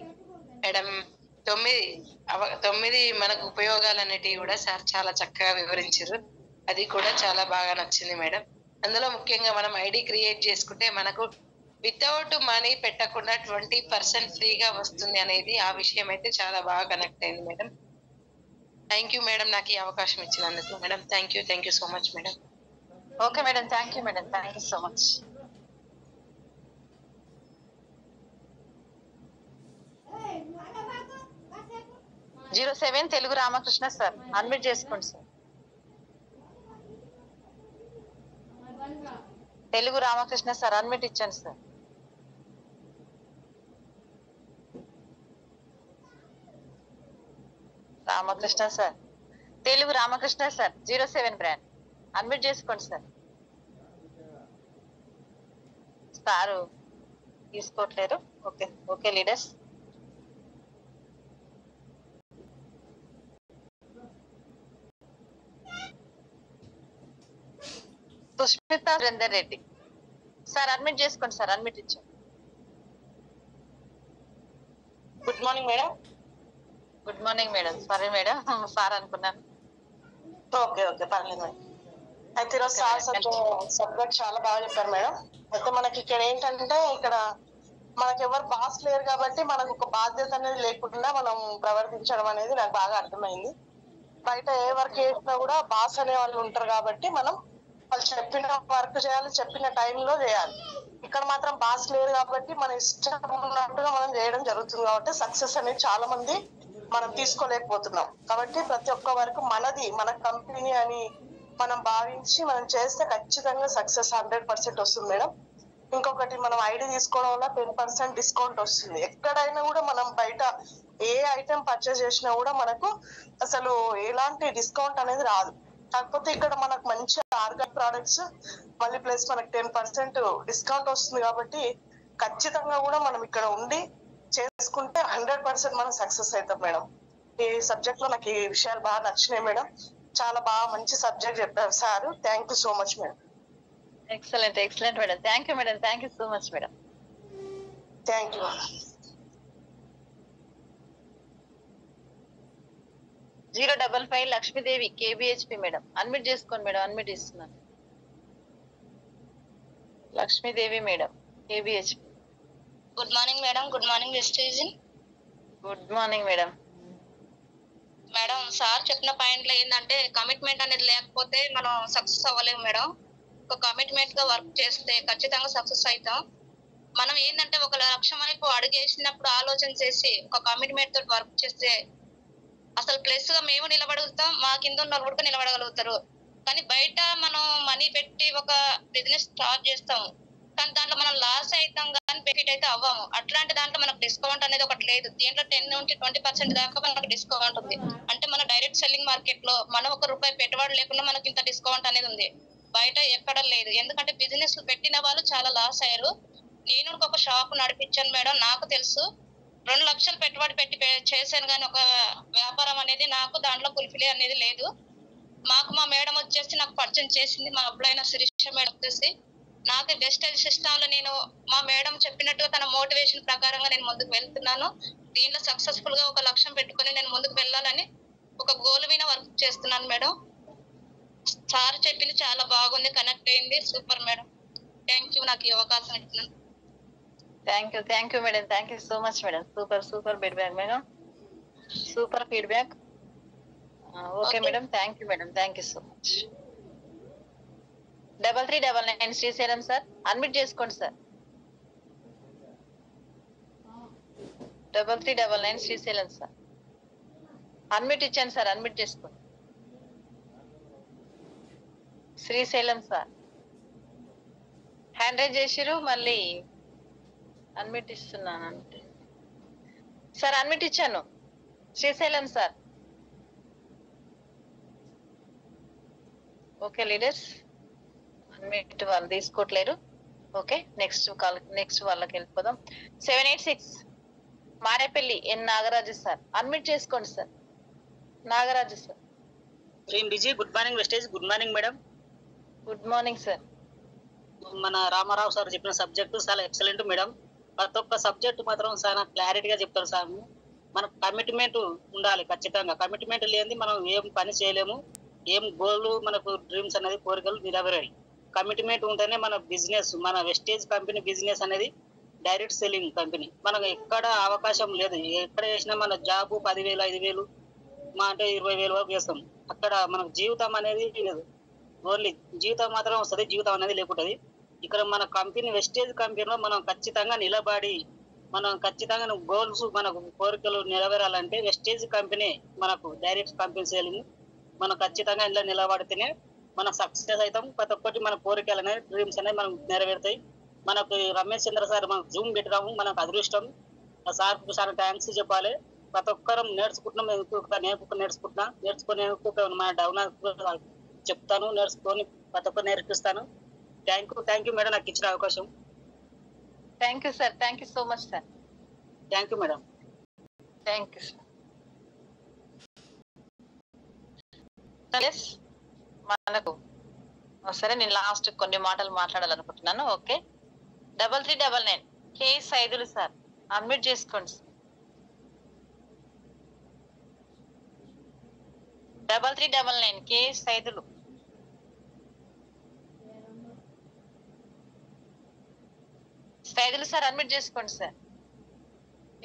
మేడం. 9 మనకు ఉపయోగాలు అనేటివి కూడా సార్ చాలా చక్కగా వివరించారు. అది కూడా చాలా బాగా నచ్చింది మేడం. అందులో ముఖ్యంగా మనం ఐడి క్రియేట్ చేసుకుంటే మనకు వితౌట్ మనీ పెట్టకుండా 20% ఫ్రీగా వస్తుంది అనేది ఆ విషయం అయితే చాలా బాగా కనెక్ట్ అయింది మేడం. థ్యాంక్ యూ మేడం, నాకు ఈ అవకాశం ఇచ్చినందుకు madam. Thank you so much madam. Okay madam, thank you madam, thank you so much. Telugu Ramakrishna sir, unmute చేసుకోండి sir. Telugu Ramakrishna sir, unmute ఇచ్చాను sir. Ramakrishna sir, Telugu Ramakrishna sir 07 brand, unmute చేసుకోండి సార్. సారు తీసుకోవట్లేరు. Okay leaders. Sushmitha Surender Reddy sir, admit చేసుకోండి sir. Admit ఇచ్చాను. Good morning madam. Good morning madam. Sorry madam, sir అనుకున్నాను. Okay పర్లేదు madam. అయితే ఈరోజు సార్ సబ్జెక్ట్ చాలా బాగా చెప్పారు మేడం. అయితే మనకి ఇక్కడ ఏంటంటే ఇక్కడ మనకి ఎవరు బాస్ లేరు కాబట్టి మనకు ఒక బాధ్యత అనేది లేకుండా మనం ప్రవర్తించడం అనేది నాకు బాగా అర్థమైంది. బయట ఏ వర్క్ చేసినా కూడా బాస్ అనే వాళ్ళు ఉంటారు కాబట్టి మనం వాళ్ళు చెప్పిన వర్క్ చేయాలి, చెప్పిన టైంలో చేయాలి. ఇక్కడ మాత్రం బాస్ లేరు కాబట్టి మన ఇష్టం ఉన్నట్టుగా మనం చేయడం జరుగుతుంది. కాబట్టి సక్సెస్ అనేది చాలా మంది మనం తీసుకోలేకపోతున్నాం. కాబట్టి ప్రతి ఒక్క వర్క్ మనది, మన కంపెనీ అని మనం భావించి మనం చేస్తే ఖచ్చితంగా సక్సెస్ 100% వస్తుంది మేడం. ఇంకొకటి మనం ఐడి తీసుకోవడం వల్ల 10% డిస్కౌంట్ వస్తుంది. ఎక్కడైనా కూడా మనం బయట ఏ ఐటెం పర్చేస్ చేసినా కూడా మనకు అసలు ఎలాంటి డిస్కౌంట్ అనేది రాదు. కాకపోతే ఇక్కడ మనకు మంచి ఆర్గానిక్ ప్రోడక్ట్స్ మళ్ళీ ప్లస్ మనకు 10% డిస్కౌంట్ వస్తుంది కాబట్టి ఖచ్చితంగా కూడా మనం ఇక్కడ ఉండి చేసుకుంటే 100% మనం సక్సెస్ అవుతాం మేడం. ఈ సబ్జెక్ట్ లో నాకు ఈ విషయాలు బాగా నచ్చినాయి మేడం. చాలా బాగా మంచి సబ్జెక్ట్ చెప్పారు sir. Thank you so much madam. Excellent excellent madam. Thank you madam. Thank you so much madam. Thank you. 055 Lakshmidevi KBHP madam. Unmute చేసుకోండి మేడం. అన్మిట్ ఇస్తున్నాను. Lakshmidevi madam KBHP. Good morning madam. Good morning wastage. Good morning madam. Madam sir చెప్పిన పాయింట్లు ఏంటంటే commitment అనేది లేకపోతే మనం success అవ్వలేము madam. ఒక కమిట్మెంట్ గా వర్క్ చేస్తే ఖచ్చితంగా సక్సెస్ అవుతాం. మనం ఏంటంటే ఒక లక్ష్యం వైపు అడుగేసినప్పుడు ఆలోచన చేసి ఒక కమిట్మెంట్ తోటి వర్క్ చేస్తే అసలు ప్లస్ గా మేము నిలబడగలుగుతాం, మా కింద ఉన్న వాళ్ళు కూడా నిలబడగలుగుతారు. కానీ బయట మనం మనీ పెట్టి ఒక బిజినెస్ స్టార్ట్ చేస్తాం, కానీ దాంట్లో మనం లాస్ అవుతాం కానీ బెనిఫిట్ అయితే అవ్వము. అట్లాంటి దాంట్లో మనకు డిస్కౌంట్ అనేది ఒకటి లేదు. దీంట్లో 10 నుంచి 20% దాకా మనకు డిస్కౌంట్ ఉంది. అంటే మన డైరెక్ట్ సెల్లింగ్ మార్కెట్ లో మనం ₹1 పెట్టుబడి లేకుండా మనకి ఇంత డిస్కౌంట్ అనేది ఉంది. బయట ఎక్కడ లేదు. ఎందుకంటే బిజినెస్ పెట్టిన వాళ్ళు చాలా లాస్ అయ్యారు. నేను ఒక షాప్ నడిపించాను మేడం. నాకు తెలుసు 2 లక్షలు పెట్టుబడి పెట్టి చేశాను, కానీ ఒక వ్యాపారం అనేది నాకు దాంట్లో ఫుల్ఫిల్ అనేది లేదు. మాకు మా మేడం వచ్చేసి నాకు పరిచయం చేసింది. మా అబ్బాయిన శిరీష మేడం వచ్చేసి నాకు బెస్ట్ సిస్టమ్ లో నేను మా మేడం చెప్పినట్టుగా తన మోటివేషన్ ప్రకారంగా నేను ముందుకు వెళ్తున్నాను. దీంట్లో సక్సెస్ఫుల్ గా ఒక లక్ష్యం పెట్టుకొని నేను ముందుకు వెళ్ళాలని ఒక గోల్ మీద వర్క్ చేస్తున్నాను మేడం. సార్ చెప్పింది చాలా బాగుంది, కనెక్ట్ అయింది. Super madam. థ్యాంక్ యూ నాకు ఈ అవకాశం ఇచ్చినాను. Thank you madam. Thank you so much madam. Super feedback madam. Super feedback. Okay madam. Thank you madam. Thank you so much. 3399 Srisailam sir. Admit చేసుకోండి sir. 3399 Srisailam sir. Admit ఇచ్చాను sir. Admit చేసుకోండి. Srisailam sir hand raise చేసిరు. మళ్ళీ admit ఇస్తున్నాను అంటే sir admit ఇచ్చాను. Srisailam sir. Okay leaders, admit వాళ్ళు తీసుకోవట్లేరు. ఓకే, నెక్స్ట్ వాళ్ళకి వెళ్ళిపోదాం. 786 Marepalli N Nagaraju sir. Admit చేసుకోండి sir. Nagaraju sir. Good morning wastage. Good morning madam. Good morning sir. మన రామారావు సార్ చెప్పిన సబ్జెక్టు చాలా ఎక్సలెంట్ మేడం. ప్రతి ఒక్క సబ్జెక్ట్ మాత్రం చాలా క్లారిటీగా చెప్తారు సార్. మనకు కమిట్మెంట్ ఉండాలి ఖచ్చితంగా. కమిట్మెంట్ లేనిది మనం ఏం పని చేయలేము. ఏం గోల్ మనకు డ్రీమ్స్ అనేది కోరికలు నెరవేరాయి. కమిట్మెంట్ ఉంటేనే మన బిజినెస్, మన వెస్టేజ్ కంపెనీ బిజినెస్ అనేది డైరెక్ట్ సెల్లింగ్ కంపెనీ. మనకు ఎక్కడ అవకాశం లేదు. ఎక్కడ చేసినా మన జాబు 10,000 5,000 మా అంటే 20,000 వరకు చేస్తాం. అక్కడ మనకు జీవితం అనేది లేదు. ఓన్లీ జీవితం మాత్రం వస్తుంది, జీవితం అనేది లేకుంటుంది. ఇక్కడ మన కంపెనీ వెస్టేజ్ కంపెనీలో మనం ఖచ్చితంగా నిలబడి మనం ఖచ్చితంగా గోల్స్ మనకు కోరికలు నెరవేరాలంటే వెస్టేజ్ కంపెనీ మనకు డైరెక్ట్ కంపెనీ సెల్లింగ్. మనం ఖచ్చితంగా ఇలా నిలబడితేనే మనం సక్సెస్ అవుతాం. ప్రతి ఒక్కటి మన కోరికలు అనేది డ్రీమ్స్ అనేది మనకు నెరవేరుతాయి. మనకు రమేష్ చంద్ర సార్ మనకు జూమ్ పెట్టడము మనకు అదృష్టం. ఆ సార్కు చాలా థ్యాంక్స్ చెప్పాలి. ప్రతి ఒక్కరం నేర్చుకుంటున్నాం. నేర్చుకొని మన డౌన్ చెప్తాను, నేర్చుకొని ప్రతి ఒక్కరు నేర్పిస్తాను. థ్యాంక్ యూ మేడం నాకు ఇచ్చిన అవకాశం. Thank you sir. Thank you so much sir. Thank you madam. Thank you sir. మనకు సరే, నేను లాస్ట్ కొన్ని మాటలు మాట్లాడాలనుకుంటున్నాను. ఓకే, 3399 కే సైదులు సార్. అడ్మిట్ చేసుకోండి సార్. 3399 కే సైదులు. సైదులు సార్ అడ్మిట్ చేసుకోండి సార్.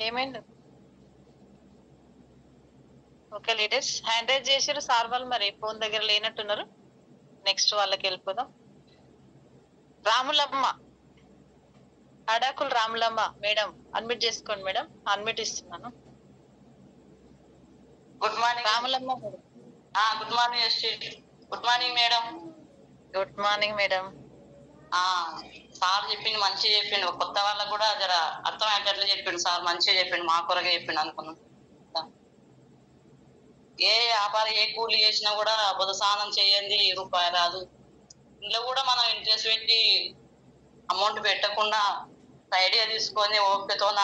ఏమైంది? ఓకే లీడర్స్, హ్యాండ్ రైజ్ చేసారు సార్ వాళ్ళు, మరి ఫోన్ దగ్గర లేనట్టున్నారు. నెక్స్ట్ వాళ్ళకి వెళ్ళిపోదాం. రాములమ్మ, అడాకులు రాములమ్మ మేడం, అడ్మిట్ చేసుకోండి మేడం. అడ్మిట్ ఇస్తున్నాను. Good morning Ramulamma madam. Good morning. Good morning madam. Good morning madam. Sir చెప్పింది మంచిగా చెప్పిండు, కొత్త వాళ్ళకు కూడా జర అర్థమయ్యేటట్లు చెప్పిండు సార్, మంచిగా చెప్పిండు, మా కొరగా చెప్పిండు అనుకున్నాం. ఏ వ్యాపారం ఏ కూలి చేసినా కూడా బుధ స్నానం చేయండి రూపాయి రాదు. ఇంట్లో కూడా మనం ఇంట్రెస్ట్ పెట్టి అమౌంట్ పెట్టకుండా ఐడియా తీసుకొని ఓపికతోన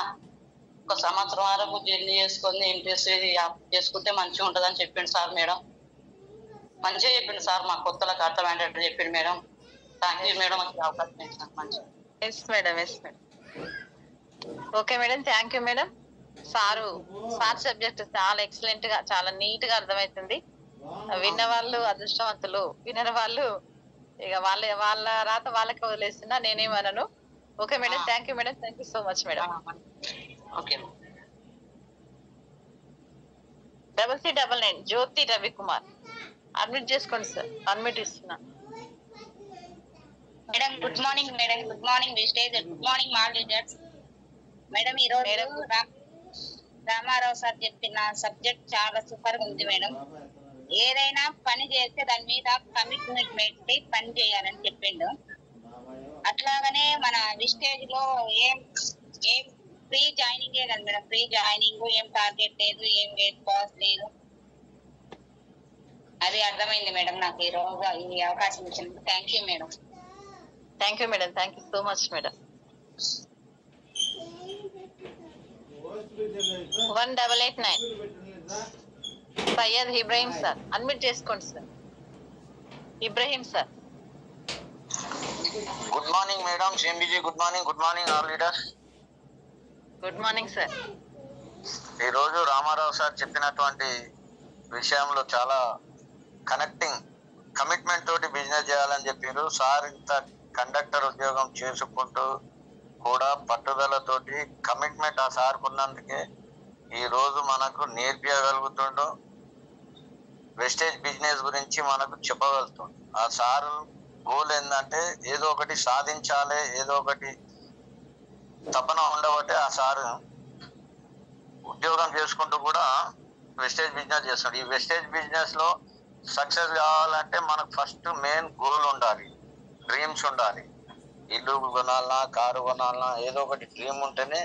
ఒక సంవత్సరం వరకు జర్నీ చేసుకొని ఇంట్రెస్ట్ చేసుకుంటే మంచిగా ఉంటుంది అని చెప్పిండు సార్. మేడం మంచిగా చెప్పిండు సార్, మా కొత్తలకు అర్థమయ్యేటట్టు చెప్పిండు మేడం. థ్యాంక్ యూ మేడం, మంచి అవకాశం ఇచ్చిన మంచిగా. Yes madam, yes madam. Okay madam, thank you madam. Sir subject చాలా ఎక్సలెంట్ గా చాలా నీట్ గా అర్థమవుతుంది. విన్న వాళ్ళు అదృష్టవంతులు, వినని వాళ్ళు ఇక వాళ్ళ రాత వాళ్ళకి వదిలేస్తున్నా, నేనేమనను. Okay madam, thank you madam, thank you so much madam. Okay. 6699 Jyothi Ravikumar, admit చేసుకోండి సార్, అడ్మిట్ ఇస్తున్నా. Madam good morning madam, good morning Vestige, good morning all leaders. Madam ఈ రోజు రామారావు సార్ చెప్పిన సబ్జెక్ట్ చాలా సూపర్ గా ఉంది మేడం. ఏదైనా పని చేస్తే దాని మీద కమిట్మెంట్ పెట్టి పని చేయాలని చెప్పిండు. అట్లాగనే మన విస్టేజ్ లో ఏం ఫ్రీ జాయినింగ్ కదా మేడం, ఫ్రీ జాయినింగ్, ఏం టార్గెట్ లేదు, ఏం వెయిట్ కాస్ లేదు. అది అర్థమైంది మేడం నాకు ఈ రోజు ఈ అవకాశం ఇచ్చినందుకు. Thank you madam. Thank you madam, thank you so much madam. 1889 Syed Ibrahim sir, admit చేసుకోండి sir. Ibrahim sir. Good morning madam, సిఎంబిజీ good morning all leaders. Good morning sir. ఈ రోజు రామారావు సార్ చెప్పినటువంటి విషయంలో చాలా కమిట్మెంట్ తోటి బిజినెస్ చేయాలని చెప్పారు సార్. ఇంత కండక్టర్ ఉద్యోగం చేసుకుంటూ కూడా పట్టుదలతోటి కమిట్మెంట్ ఆ సార్ ఉన్నందుకే ఈ రోజు మనకు నేర్పించగలుగుతుండో, వెస్టేజ్ బిజినెస్ గురించి మనకు చెప్పగలుగుతుండు. ఆ సార్ గోల్ ఏంటంటే ఏదో ఒకటి సాధించాలి, ఏదో ఒకటి తపన ఉండబట్టే ఆ సార్ ఉద్యోగం చేసుకుంటూ కూడా వెస్టేజ్ బిజినెస్ చేస్తాడు. ఈ వెస్టేజ్ బిజినెస్ లో సక్సెస్ కావాలంటే మనకు ఫస్ట్ మెయిన్ గోల్ ఉండాలి, డ్రీమ్స్ ఉండాలి. ఇల్లు కొనాలన్నా, కారు కొనాలన్నా, ఏదో ఒకటి డ్రీమ్ ఉంటేనే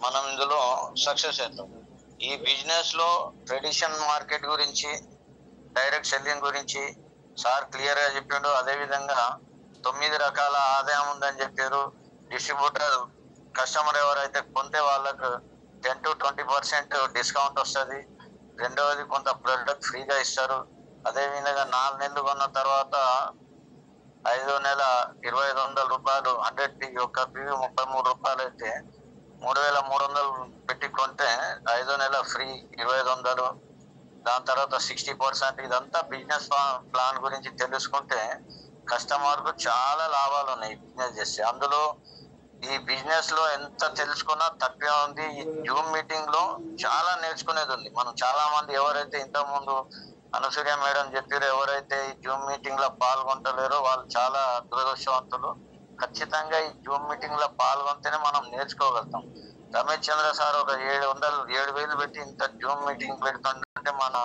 మనం ఇందులో సక్సెస్ అవుతాం. ఈ బిజినెస్ లో ట్రెడిషన్ మార్కెట్ గురించి, డైరెక్ట్ సెల్లింగ్ గురించి సార్ క్లియర్ గా చెప్పిండు. అదే విధంగా 9 రకాల ఆదాయం ఉందని చెప్పారు. డిస్ట్రిబ్యూటర్ కస్టమర్ ఎవరైతే కొంటే వాళ్ళకు 10 to 20% డిస్కౌంట్ వస్తుంది. రెండవది కొంత ప్రొడక్ట్ ఫ్రీగా ఇస్తారు. అదే విధంగా 4 నెలలు కొన్న తర్వాత 5వ నెల 2500 రూపాయలు, 100 PV, ఒక్క PV 33 రూపాయలు అయితే 3300 పెట్టి కొంటే 5వ నెల ఫ్రీ 2500. దాని తర్వాత 60%. ఇదంతా బిజినెస్ ప్లాన్ గురించి తెలుసుకుంటే కస్టమర్ కు చాలా లాభాలు ఉన్నాయి బిజినెస్ చేస్తే. అందులో ఈ బిజినెస్ లో ఎంత తెలుసుకున్నా తక్కువ ఉంది. ఈ జూమ్ మీటింగ్ లో చాలా నేర్చుకునేది ఉంది. మనం చాలా మంది ఎవరైతే ఇంతకు ముందు అనసూయ మేడం చెప్పారు, ఎవరైతే ఈ జూమ్ మీటింగ్ లో పాల్గొంటలేరో వాళ్ళు చాలా దురదృష్టవంతులు. ఖచ్చితంగా ఈ జూమ్ మీటింగ్ లో పాల్గొంటేనే మనం నేర్చుకోగలుగుతాం. రమేష్ చంద్ర సార్ ఒక 7,000 పెట్టి ఇంత జూమ్ మీటింగ్ పెడుతుంటే మన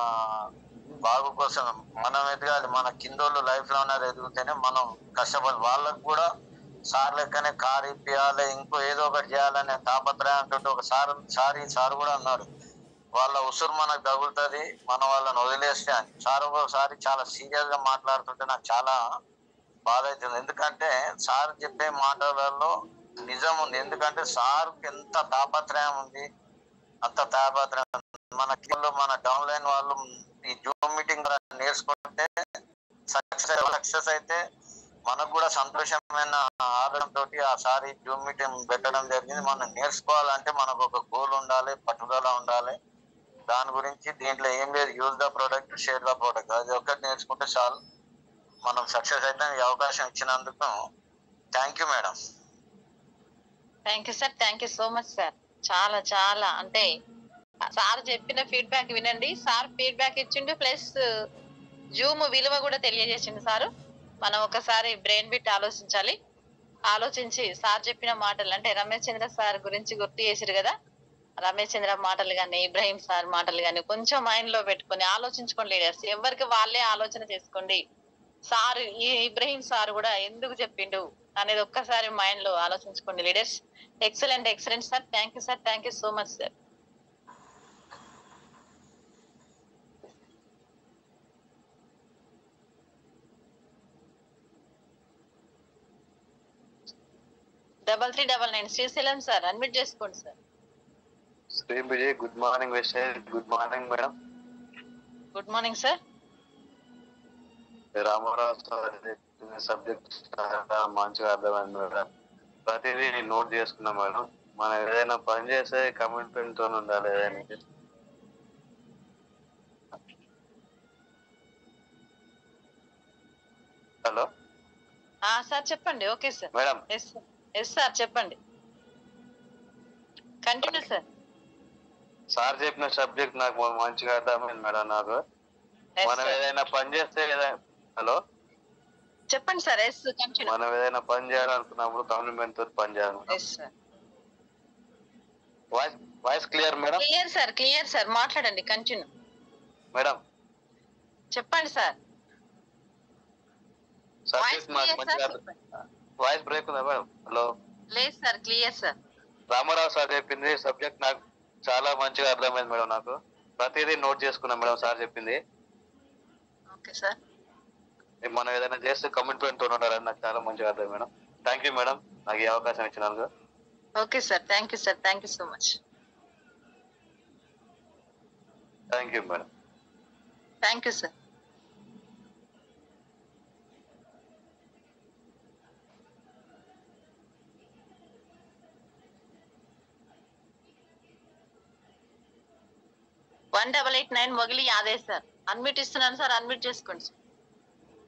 బాగు కోసం మనం ఎదగాలి. మన కిందోళ్ళు లైఫ్ లో ఎదిగితేనే మనం కష్టపడి వాళ్ళకు కూడా సార్ లెక్కనే కారు ఇప్పియాలి, ఇంకో ఏదో ఒకటి చేయాలనే తాపత్రయం అంటుంటే సార్ కూడా అన్నారు, వాళ్ళ ఉసురు మనకు తగులుతుంది, మనం వాళ్ళని వదిలేస్తే అని. సార్ ఒకసారి చాలా సీరియస్ గా మాట్లాడుతుంటే నాకు చాలా బాధ అవుతుంది. ఎందుకంటే సార్ చెప్పే మాటలలో నిజం ఉంది. ఎందుకంటే సార్ ఎంత తాపత్రయం ఉంది, అంత తాపత్రయం మన డౌన్ లైన్ వాళ్ళు ఈ జూమ్ మీటింగ్ నేర్చుకుంటే సక్సెస్ అయితే మనకు కూడా సంతోషమైన ఆదరణతో ఆ సారి జూమ్ మీటింగ్ పెట్టడం జరిగింది. మనం నేర్చుకోవాలంటే మనకు ఒక గోల్ ఉండాలి, పట్టుదల ఉండాలి. దాని గురించి దీంట్లో ఏం లేదు, use the product, share the product, అది ఒకటి నేర్చుకుంటే చాలు, మనం సక్సెస్ అయితే. ఈ అవకాశం ఇచ్చినందుకు thank you madam. Thank you sir, thank you so much sir. చాలా చాలా అంటే సార్ చెప్పిన ఫీడ్బ్యాక్ వినండి. సార్ ఫీడ్బ్యాక్ ఇచ్చిండు, ప్లస్ జూమ్ విలువ కూడా తెలియజేసిండు సారు. మనం ఒకసారి బ్రెయిన్ బిట్ ఆలోచించాలి. ఆలోచించి సార్ చెప్పిన మాటలు అంటే రమేష్ చంద్ర సార్ గురించి గుర్తు చేసిరు కదా, రమేష్ చంద్ర మాటలు కానీ, ఇబ్రాహిం సార్ మాటలు కానీ కొంచెం మైండ్ లో పెట్టుకొని ఆలోచించుకోండి లీడర్స్. ఎవరికి వాళ్ళే ఆలోచన చేసుకోండి. సార్ ఈ ఇబ్రాహిం సార్ కూడా ఎందుకు చెప్పిండు, అనేది ఒక్కసారి మైండ్ లో ఆలోచించుకోండి leaders. Excellent excellent sir. Thank you sir. Thank you so much sir. Double 399 Srisailam sir, admit చేసుకోండి sir. Shri Vijay, good morning Vijay. Good morning madam. Good morning sir. Ramarao sir subject చాలా మంచిగా అర్థమైంది మేడం. ప్రతిదీ నోట్ చేసుకున్నాం మేడం. మనం ఏదైనా పని చేస్తే కమిట్మెంట్ తో ఉండాలి. ఏదైనా హలో సార్ చెప్పండి. Okay sir. Madam. Yes sir చెప్పండి. Continue sir. సార్ చెప్పిన సబ్జెక్ట్ నాకు మంచిగా అర్థమైంది మేడం. నాకు మనం ఏదైనా పని చేస్తే హలో చెప్పండి సార్. మనం ఏదైనా పని చేయాలనుకున్నప్పుడు కమిట్మెంట్ తోటి పని చేయాలి. Voice clear madam? Clear sir. Clear sir. మాట్లాడండి. Continue madam. చెప్పండి సార్. సబ్జెక్ట్ నాకు మంచిగా వాయిస్ బ్రేక్ ఉందా మేడం? హలో లేదు sir. Clear sir. Ramarao sir చెప్పింది సబ్జెక్ట్ నాకు చాలా మంచిగా అర్థమైంది మేడం. నాకు ప్రతిదీ నోట్ చేసుకున్నాం మేడం సార్ చెప్పింది. Okay sir. మనం ఏదైనా చేస్తే కమిట్మెంట్ తో ఉండాలని నాకు చాలా మంచిగా అర్థం మేడం. థ్యాంక్ యూ మేడం నాకు ఈ అవకాశం ఇచ్చినందుకు. Okay sir. Thank you sir. Thank you so much. Thank you madam. Thank you sir. One 889 Mogili Yadaiah sir, unmute ఇస్తున్నాను సార్. అన్మ్యూట్ చేసుకోండి సార్.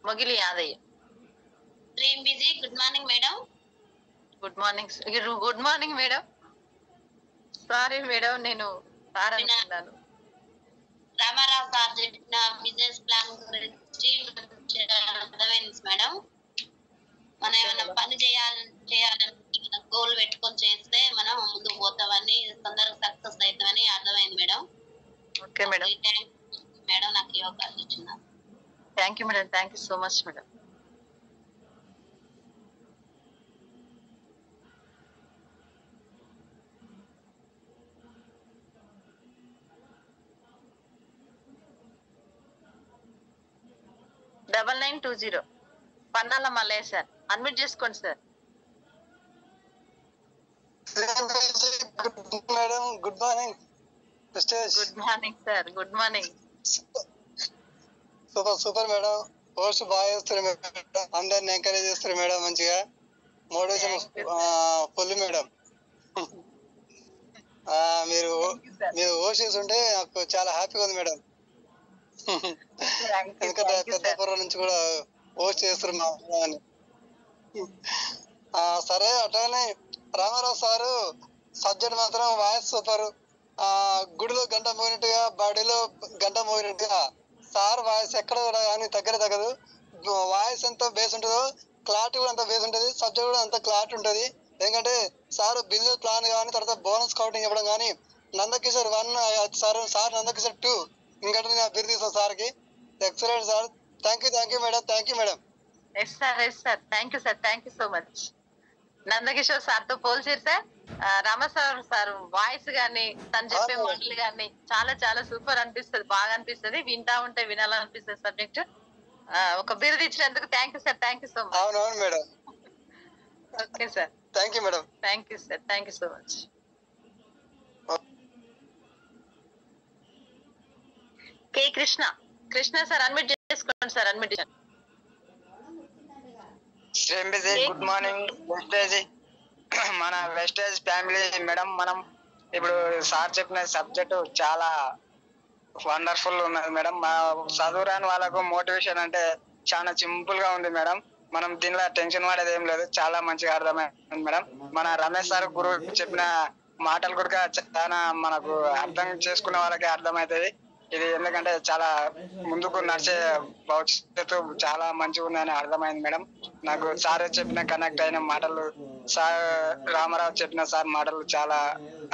మొగిలి యాదయ్య. డ్రీమ్ బిజీ. Good morning madam. Good morning sir. Good morning madam. Sorry madam, నేను sir అనుకున్నాను. Ramarao sir చెప్పిన business plan గురించి అర్థమైంది madam. మనం ఏమైనా పని చేయాలని గోల్ పెట్టుకొని చేస్తే మనం ముందుకు పోతామని, తొందరగా సక్సెస్ అవుతామని అర్థమైంది మేడం. Okay madam. మేడం నాకు ఈ అవకాశం ఇచ్చినారు. Thank you madam. Thank you so much madam. Double 920 Pannala Mallaiah sir, unmute చేసుకోండి sir. Madam good morning. Good morning sir. Good morning. Super super madam. Post బాగా చేస్తారు మేడం. అందరిని ఎంకరేజ్ చేస్తారు మేడం. మంచిగా మోటివేషన్ ఫుల్ మేడం. మీరు హోస్ట్ చేస్తుంటే నాకు చాలా హ్యాపీగా ఉంది మేడం. ఎందుకంటే పెద్దపురం నుంచి కూడా హోస్ట్ చేస్తారు మా అని. సరే అట్లానే రామారావు సారు సబ్జెక్ట్ మాత్రం వాయిస్ సూపర్. గుడిలో గంట మోగినట్టుగా బాడీలో గంట మోగినట్టుగా సార్ వాయిస్ ఎక్కడ కూడా కానీ తగ్గదు. వాయిస్ ఎంత బేస్ ఉంటుందో క్లారిటీ కూడా అంత బేస్ ఉంటుంది. సబ్జెక్ట్ కూడా అంత క్లారిటీ ఉంటుంది. ఎందుకంటే సార్ బిజినెస్ ప్లాన్ కానీ తర్వాత బోనస్ కౌంటింగ్ ఇవ్వడం కానీ నందకిషోర్ 1 సార్ నందకిషోర్ 2 ఇంకా నేను బిరుదు తీసాను సార్కి. Excellent sir. Thank you madam. Thank you madam. Yes sir. Yes sir. Thank you sir. Thank you so much. Nandakishore sir తో పోల్చారు సార్. రామసార్ సార్ వాయిస్ గాని తను చెప్పే మాటలు గాని చాలా చాలా సూపర్ అనిపిస్తుంది. బాగా అనిపిస్తుంది. వింటా ఉంటే వినాలనిపిస్తుంది సబ్జెక్ట్. ఒక బిరుదు ఇచ్చినందుకు thank you sir. Thank you so much. అవునవును madam. Okay sir. Thank you madam. Thank you sir. Thank you so much. K Krishna sir, admit చేసుకోండి sir. Admit good morning Vestige. మన వెస్టేజ్ ఫ్యామిలీ మేడం, మనం ఇప్పుడు sir చెప్పిన subject చాలా wonderful ఉన్నది madam. మా చదువురాని వాళ్ళకు మోటివేషన్ అంటే చాలా సింపుల్ గా ఉంది మేడం. మనం దీనిలో టెన్షన్ పడేది ఏం లేదు. చాలా మంచిగా అర్థమైంది మేడం. మన రమేష్ సార్ గురువు చెప్పిన మాటలు కూడా చాలా మనకు అర్థం చేసుకునే వాళ్ళకి అర్థమవుతుంది. ఇది ఎందుకంటే చాలా ముందుకు నడిచే భవిష్యత్తు చాలా మంచిగా ఉందని అర్థమైంది మేడం. నాకు సార్ చెప్పిన కనెక్ట్ అయిన మాటలు, సార్ రామారావు చెప్పిన సార్ మాటలు చాలా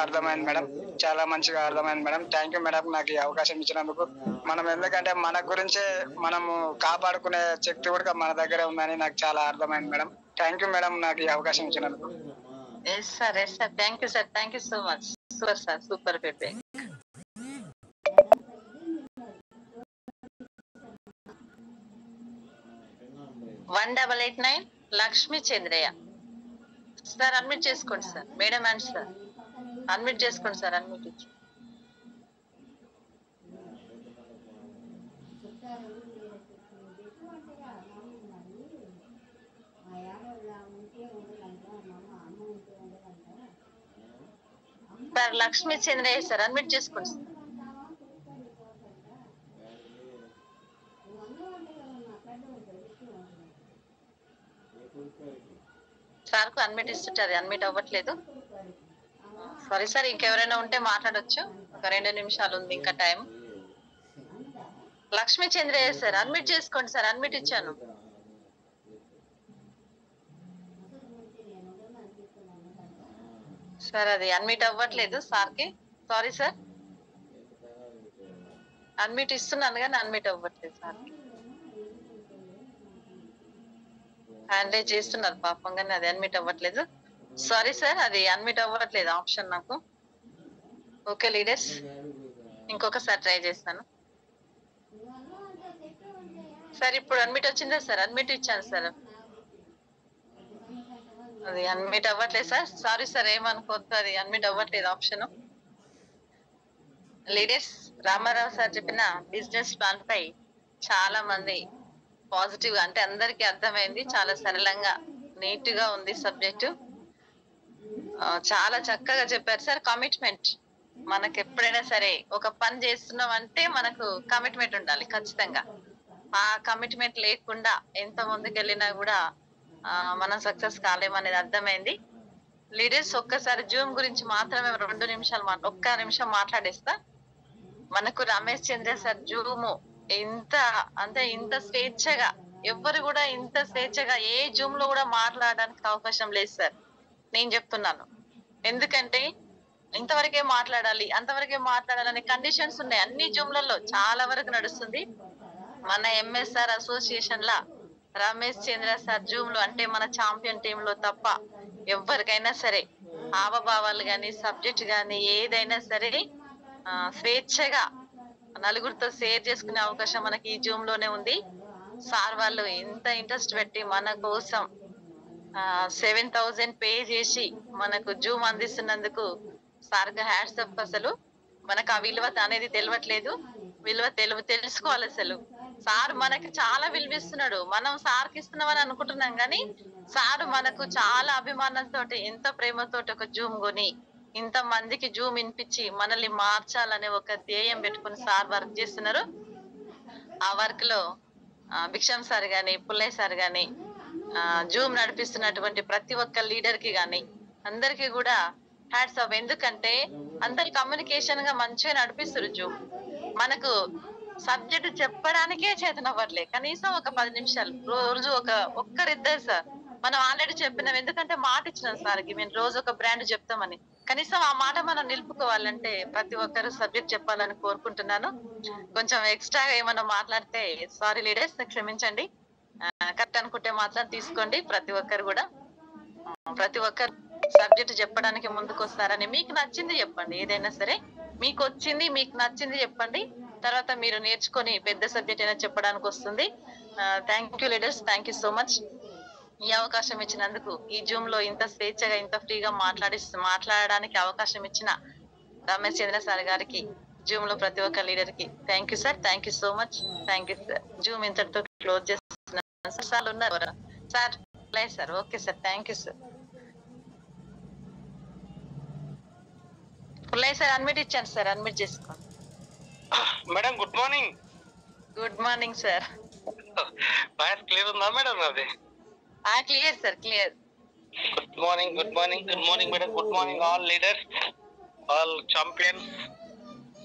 అర్థమైంది మేడం. చాలా మంచిగా అర్థమైంది మేడం. థ్యాంక్ యూ మేడం నాకు ఈ అవకాశం ఇచ్చినందుకు. మనం ఎందుకంటే మన గురించే మనము కాపాడుకునే శక్తి కూడా మన దగ్గరే ఉందని నాకు చాలా అర్థమైంది మేడం. థ్యాంక్ యూ మేడం నాకు ఈ అవకాశం ఇచ్చినందుకు. Yes sir thank you sir, thank you so much. Super sir, super feedback. One 8889 Lakshmi Chandraiah sir, admit చేసుకోండి sir. Madam and sir admit చేసుకోండి సార్, అడ్మిట్ ఇచ్చి. Sir Lakshmi Chandraiah sir, admit చేసుకోండి సార్. సార్ కు admit ఇస్తుంటే అది అడ్మిట్ అవ్వట్లేదు. సారీ సార్, ఇంకెవరైనా ఉంటే మాట్లాడొచ్చు. ఒక 2 నిమిషాలు ఉంది ఇంకా time. Lakshmi Chandraiah sir, admit చేసుకోండి సార్, అడ్మిట్ ఇచ్చాను. సార్ అది అడ్మిట్ అవ్వట్లేదు సార్కి, సారీ సార్. అడ్మిట్ ఇస్తున్నాను కానీ అడ్మిట్ అవ్వట్లేదు సార్కి. హ్యాండిల్ చేస్తున్నారు పాపం కానీ అది అడ్మిట్ అవ్వట్లేదు. సారీ సార్, అది అడ్మిట్ అవ్వట్లేదు ఆప్షన్ నాకు. ఓకే లీడర్స్, ఇంకొకసారి ట్రై చేస్తాను సార్. ఇప్పుడు అడ్మిట్ వచ్చిందా సార్? అడ్మిట్ ఇచ్చాను సార్, అది అడ్మిట్ అవ్వట్లేదు సార్. సారీ సార్, ఏమనుకోవద్దు, అది అడ్మిట్ అవ్వట్లేదు ఆప్షన్. లీడర్స్, రామారావు సార్ చెప్పిన బిజినెస్ ప్లాన్ పై చాలా మంది పాజిటివ్, అంటే అందరికీ అర్థమైంది. చాలా సరళంగా నీట్ గా ఉంది సబ్జెక్టు. చాలా చక్కగా చెప్పారు సార్. కమిట్మెంట్, మనకు ఎప్పుడైనా సరే ఒక పని చేస్తున్నాం అంటే మనకు కమిట్మెంట్ ఉండాలి ఖచ్చితంగా. ఆ కమిట్మెంట్ లేకుండా ఎంత ముందుకు వెళ్ళినా కూడా మనం సక్సెస్ కాలేమనేది అర్థమైంది. లీడర్స్, ఒక్కసారి జూమ్ గురించి మాత్రమే 2 నిమిషాలు ఒక్క నిమిషం మాట్లాడేస్తా. మనకు రమేష్ చంద్ర సార్ జూమ్ ఇంత స్వేచ్ఛగా, ఎవ్వరు కూడా ఇంత స్వేచ్ఛగా ఏ జూమ్ లో కూడా మాట్లాడడానికి అవకాశం లేదు సార్, నేను చెప్తున్నాను. ఎందుకంటే ఇంతవరకే మాట్లాడాలి, అంతవరకే మాట్లాడాలనే కండిషన్స్ ఉన్నాయి అన్ని జూమ్లలో, చాలా వరకు నడుస్తుంది. మన ఎంఎస్ఆర్ అసోసియేషన్ లా రమేష్ చంద్ర సార్ జూమ్ లో, అంటే మన ఛాంపియన్ టీమ్ లో తప్ప ఎవరికైనా సరే హావభావాలు గాని సబ్జెక్ట్ గాని ఏదైనా సరే స్వేచ్ఛగా నలుగురితో షేర్ చేసుకునే అవకాశం మనకి ఈ జూమ్ లోనే ఉంది. సార్ వాళ్ళు ఇంత ఇంట్రెస్ట్ పెట్టి మన కోసం 7,000 పే చేసి మనకు జూమ్ అందిస్తున్నందుకు సార్కి హ్యాట్స్ అప్. అసలు మనకు ఆ విలువ అనేది తెలియట్లేదు, విలువ తెలుసుకోవాలి. అసలు సార్ మనకి చాలా విలువిస్తున్నాడు, మనం సార్కి ఇస్తున్నామని అనుకుంటున్నాం కానీ సార్ మనకు చాలా అభిమానంతో, ఎంత ప్రేమతోటి ఒక జూమ్ కొని ఇంత మందికి జూమ్ వినిపించి మనల్ని మార్చాలనే ఒక ధ్యేయం పెట్టుకుని సార్ వర్క్ చేస్తున్నారు. ఆ వర్క్ లో భిక్షం సార్ గాని, పుల్లయ్య సార్ గాని, జూమ్ నడిపిస్తున్నటువంటి ప్రతి ఒక్క లీడర్ కి గాని అందరికి కూడా హ్యాట్స్ ఆఫ్. ఎందుకంటే అందరు కమ్యూనికేషన్ గా మంచిగా నడిపిస్తారు జూమ్. మనకు సబ్జెక్ట్ చెప్పడానికే చేతనవ్వట్లే, కనీసం ఒక 10 నిమిషాలు రోజు ఒక్కరిద్దరు సార్. మనం ఆల్రెడీ చెప్పినాం, ఎందుకంటే మాట ఇచ్చినాం సార్కి, మేము రోజు ఒక బ్రాండ్ చెప్తామని. కనీసం ఆ మాట మనం నిలుపుకోవాలంటే ప్రతి ఒక్కరు సబ్జెక్ట్ చెప్పాలని కోరుకుంటున్నాను. కొంచెం ఎక్స్ట్రాగా ఏమన్నా మాట్లాడితే సారీ లీడర్స్, క్షమించండి. కరెక్ట్ అనుకుంటే మాత్రం తీసుకోండి. ప్రతి ఒక్కరు కూడా ప్రతి ఒక్కరు సబ్జెక్ట్ చెప్పడానికి ముందుకు వస్తారని, మీకు నచ్చింది చెప్పండి, ఏదైనా సరే మీకు వచ్చింది మీకు నచ్చింది చెప్పండి. తర్వాత మీరు నేర్చుకొని పెద్ద సబ్జెక్ట్ అయినా చెప్పడానికి వస్తుంది. Thank you leaders, thank you so much. ఈ అవకాశం ఇచ్చినందుకు, ఈ జూమ్ లో ఇంత స్వేచ్ఛగా ఇంత ఫ్రీగా మాట్లాడడానికి అవకాశం ఇచ్చిన రమేష్ చంద్ర సార్ గారికి, జూమ్ లో ప్రతి ఒక్క లీడర్ కి thank you sir, thank you so much, thank you sir. Zoom ఇంతటితో క్లోజ్ చేస్తున్నాను సార్. ఉన్నారు సార్? లేదు sir, okay sir, thank you sir. Pullaiah sir admit ఇచ్చాను సార్, అడ్మిట్ చేసుకోండి. Madam good morning. Good morning sir. Voice clear ఉందా madam? అది clear sir, clear. Good morning, good morning, good morning madam, good morning all leaders, all champions.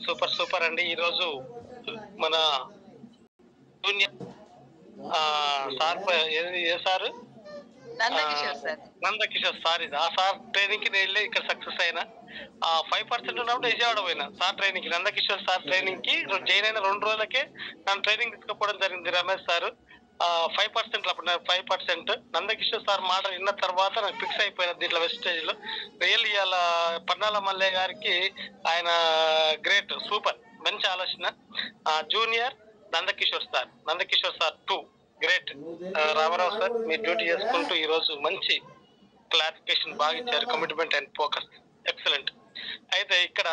Super super అండి. ఈరోజు మన junior sir ఏ sir? Nandakishore sir. ఇది ఆ sir training కి నేను వెళ్ళి ఇక్కడ సక్సెస్ అయినా. 5% ఉన్నప్పుడు విజయవాడ పోయినా సార్ ట్రైనింగ్ కి, నందకిషోర్ సార్ ట్రైనింగ్ కి జాయిన్ అయిన 2 రోజులకే నన్ను ట్రైనింగ్ తీసుకుపోవడం జరిగింది రమేష్ సార్. 5% అప్పుడు 5%. నందకిషోర్ సార్ మాట విన్న తర్వాత నాకు ఫిక్స్ అయిపోయిన దీంట్లో వెస్టేజ్ లో రియల్లీ ఇలా పన్నాల మల్లయ్య గారికి ఆయన గ్రేట్, సూపర్, మంచి ఆలోచన. Junior Nandakishore sir 2 great. Ramarao sir మీరు డ్యూటీ చేసుకుంటూ ఈ రోజు మంచి క్లారిఫికేషన్ బాగా ఇచ్చారు. Commitment and focus excellent. అయితే ఇక్కడ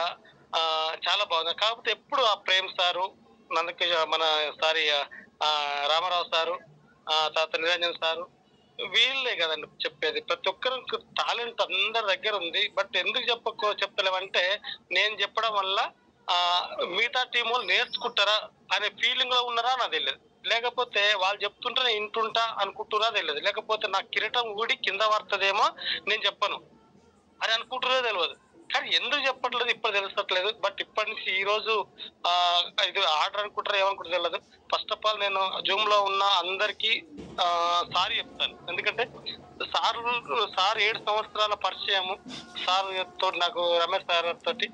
చాలా బాగుంది. కాకపోతే ఎప్పుడు ఆ ప్రేమ్ సారు, మన సారీ రామారావు సారు, తర్వాత నిరంజన్ సారు, వీళ్ళే కదండి చెప్పేది. ప్రతి ఒక్కరికి టాలెంట్ అందరి దగ్గర ఉంది. బట్ ఎందుకు చెప్తలేమంటే నేను చెప్పడం వల్ల మిగతా టీం వాళ్ళు నేర్చుకుంటారా అనే ఫీలింగ్ లో ఉన్నారా నాకు తెలియదు. లేకపోతే వాళ్ళు చెప్తుంటే నేను వింటుంటా అనుకుంటున్నా తెలియదు. లేకపోతే నా కిరీటం ఊడి కింద పడుతుందేమో నేను చెప్పను అని అనుకుంటున్నా తెలియదు. కానీ ఎందుకు చెప్పట్లేదు ఇప్పుడు తెలుస్తట్లేదు. బట్ ఇప్పటి నుంచి ఈ రోజు ఇది ఆర్డర్ అనుకుంటారా ఏమనుకుంటారో తెలియదు. ఫస్ట్ ఆఫ్ ఆల్ నేను జూమ్ లో ఉన్న అందరికి సారీ చెప్తాను. ఎందుకంటే సార్ 7 సంవత్సరాల పరిచయము సార్ తోటి, నాకు రమేష్ సార్ తోటి.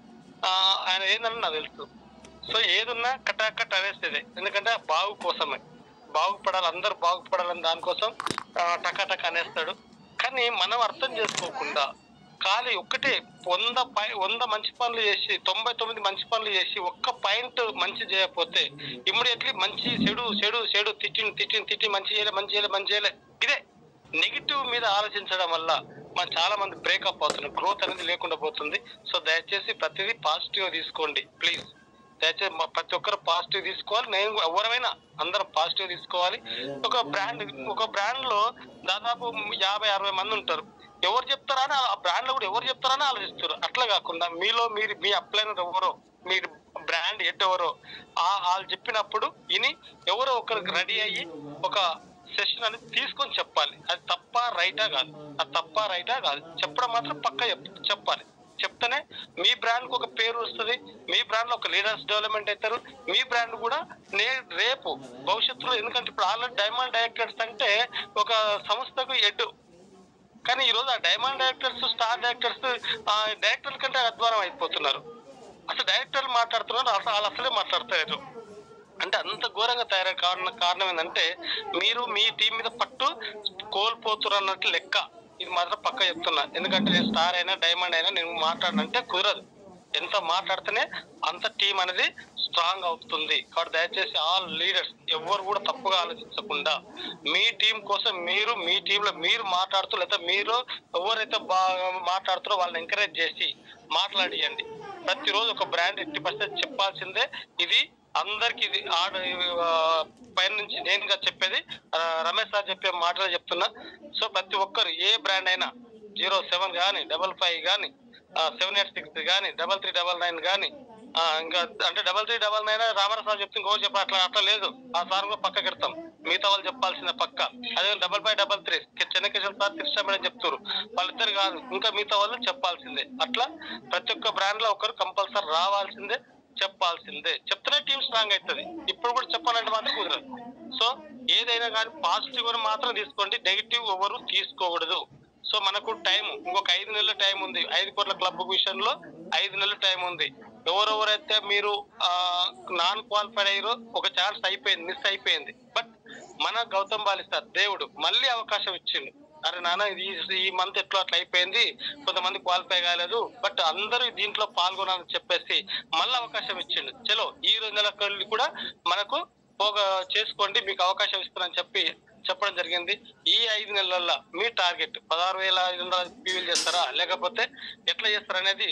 ఆయన ఏందని నాకు తెలుసు. సో ఏదున్నా కటాకట్ అనేసేదే. ఎందుకంటే బాగు కోసమే, బాగుపడాలి, అందరు బాగుపడాలని దానికోసం టకాటక్ అనేస్తాడు. కానీ మనం అర్థం చేసుకోకుండా ఖాళీ ఒక్కటే 100 మంచి పనులు చేసి 99 మంచి పనులు చేసి ఒక్క పాయింట్ మంచి చేయకపోతే ఇమ్మీడియట్లీ మంచి చెడు తిట్టి మంచి చేయలే. ఇదే నెగిటివ్ మీద ఆలోచించడం వల్ల మన చాలా మంది బ్రేకప్ అవుతున్నారు, గ్రోత్ అనేది లేకుండా పోతుంది. సో దయచేసి ప్రతిదీ పాజిటివ్ తీసుకోండి ప్లీజ్. దయచేసి ప్రతి ఒక్కరు పాజిటివ్ తీసుకోవాలి. నేను ఎవరైనా అందరం పాజిటివ్ తీసుకోవాలి. ఒక బ్రాండ్ లో దాదాపు 50-60 మంది ఉంటారు. ఎవరు చెప్తారా అని ఆ బ్రాండ్ లో కూడా ఎవరు చెప్తారని ఆలోచిస్తారు. అట్లా కాకుండా మీలో మీరు మీ అప్లైనర్ ఎవరో, మీరు బ్రాండ్ హెడ్ ఎవరో వాళ్ళు చెప్పినప్పుడు విని ఎవరో ఒకరికి రెడీ అయ్యి ఒక సెషన్ అనేది తీసుకొని చెప్పాలి. అది తప్ప రైటా కాదు. చెప్పడం మాత్రం పక్కా చెప్పాలి. చెప్తేనే మీ బ్రాండ్ కు ఒక పేరు వస్తుంది, మీ బ్రాండ్ లో ఒక లీడర్స్ డెవలప్మెంట్ అవుతారు, మీ బ్రాండ్ కూడా రేపు భవిష్యత్తులో. ఎందుకంటే ఇప్పుడు ఆల్రెడీ డైమండ్ డైరెక్టర్స్ అంటే ఒక సంస్థకు హెడ్. కానీ ఈ రోజు ఆ డైమండ్ డైరెక్టర్స్, స్టార్ డైరెక్టర్స్ డైరెక్టర్ల కంటే అధ్వానం అయిపోతున్నారు. అసలు డైరెక్టర్లు మాట్లాడుతున్నారు, వాళ్ళు అసలే మాట్లాడతారు. అంటే అంత ఘోరంగా తయారయ్యే కారణం ఏంటంటే మీరు మీ టీం మీద పట్టు కోల్పోతున్నారు అన్నట్టు లెక్క. ఇది మాత్రం పక్క చెప్తున్నా. ఎందుకంటే నేను స్టార్ అయినా డైమండ్ అయినా నేను మాట్లాడినంటే కుదరదు. ఎంత మాట్లాడితేనే అంత టీం అనేది స్ట్రాంగ్ అవుతుంది. కాబట్టి దయచేసి ఆల్ లీడర్స్ ఎవరు కూడా తప్పుగా ఆలోచించకుండా మీ టీం కోసం మీరు మీ టీంలో మీరు మాట్లాడుతూ, లేదా మీరు ఎవరైతే బాగా మాట్లాడుతారో వాళ్ళని ఎంకరేజ్ చేసి మాట్లాడియండి. ప్రతిరోజు ఒక బ్రాండ్ 80% చెప్పాల్సిందే. ఇది అందరికి ఇది పైన నుంచి నేనుగా చెప్పేది, రమేష్ సార్ చెప్పే మాటలు చెప్తున్నా. సో ప్రతి ఒక్కరు ఏ బ్రాండ్ అయినా 07 కానీ 55 కానీ 786 కానీ 3399 కానీ ఇంకా అంటే 3399 రామారావు సార్ చెప్తే ఇంకో చెప్పారు. అట్లా లేదు. ఆ సార్ కూడా పక్క పెడతాం, మిగతా వాళ్ళు చెప్పాల్సిన పక్క. అదే 5533 చెన్నకేశ్వర సార్ కృష్ణ మేడం చెప్తారు, వాళ్ళిద్దరు కాదు ఇంకా మిగతా వాళ్ళు చెప్పాల్సిందే. అట్లా ప్రతి ఒక్క బ్రాండ్ లో ఒకరు కంపల్సరీ రావాల్సిందే, చెప్పాల్సిందే. చెప్తేనే టీం స్ట్రాంగ్ అవుతుంది. ఇప్పుడు కూడా చెప్పాలంటే మాత్రం కుదరదు. సో ఏదైనా కానీ పాజిటివ్ అని మాత్రం తీసుకోండి, నెగిటివ్ ఎవరు తీసుకోకూడదు. సో మనకు టైం ఇంకొక 5 నెలల టైం ఉంది. 5 కోట్ల క్లబ్ విషయంలో 5 నెలల టైం ఉంది. ఎవరెవరైతే మీరు నాన్ క్వాలిఫైడ్ అయ్యారో ఒక ఛాన్స్ అయిపోయింది, మిస్ అయిపోయింది. బట్ మన గౌతమ్ బాలి సార్ దేవుడు మళ్ళీ అవకాశం ఇచ్చిండు. అరే నాన్న ఈ మంత్ ఎట్లా అట్లా అయిపోయింది, కొంతమంది క్వాలిఫై కాలేదు, బట్ అందరూ దీంట్లో పాల్గొనాలని చెప్పేసి మళ్ళీ అవకాశం ఇచ్చిండు. చలో ఈ 2 నెలల కూడా మనకు చేసుకోండి, మీకు అవకాశం ఇస్తానని చెప్పడం జరిగింది. ఈ 5 నెలల్లో మీ టార్గెట్ 16,500 పీవీలు చేస్తారా, లేకపోతే ఎట్లా చేస్తారనేది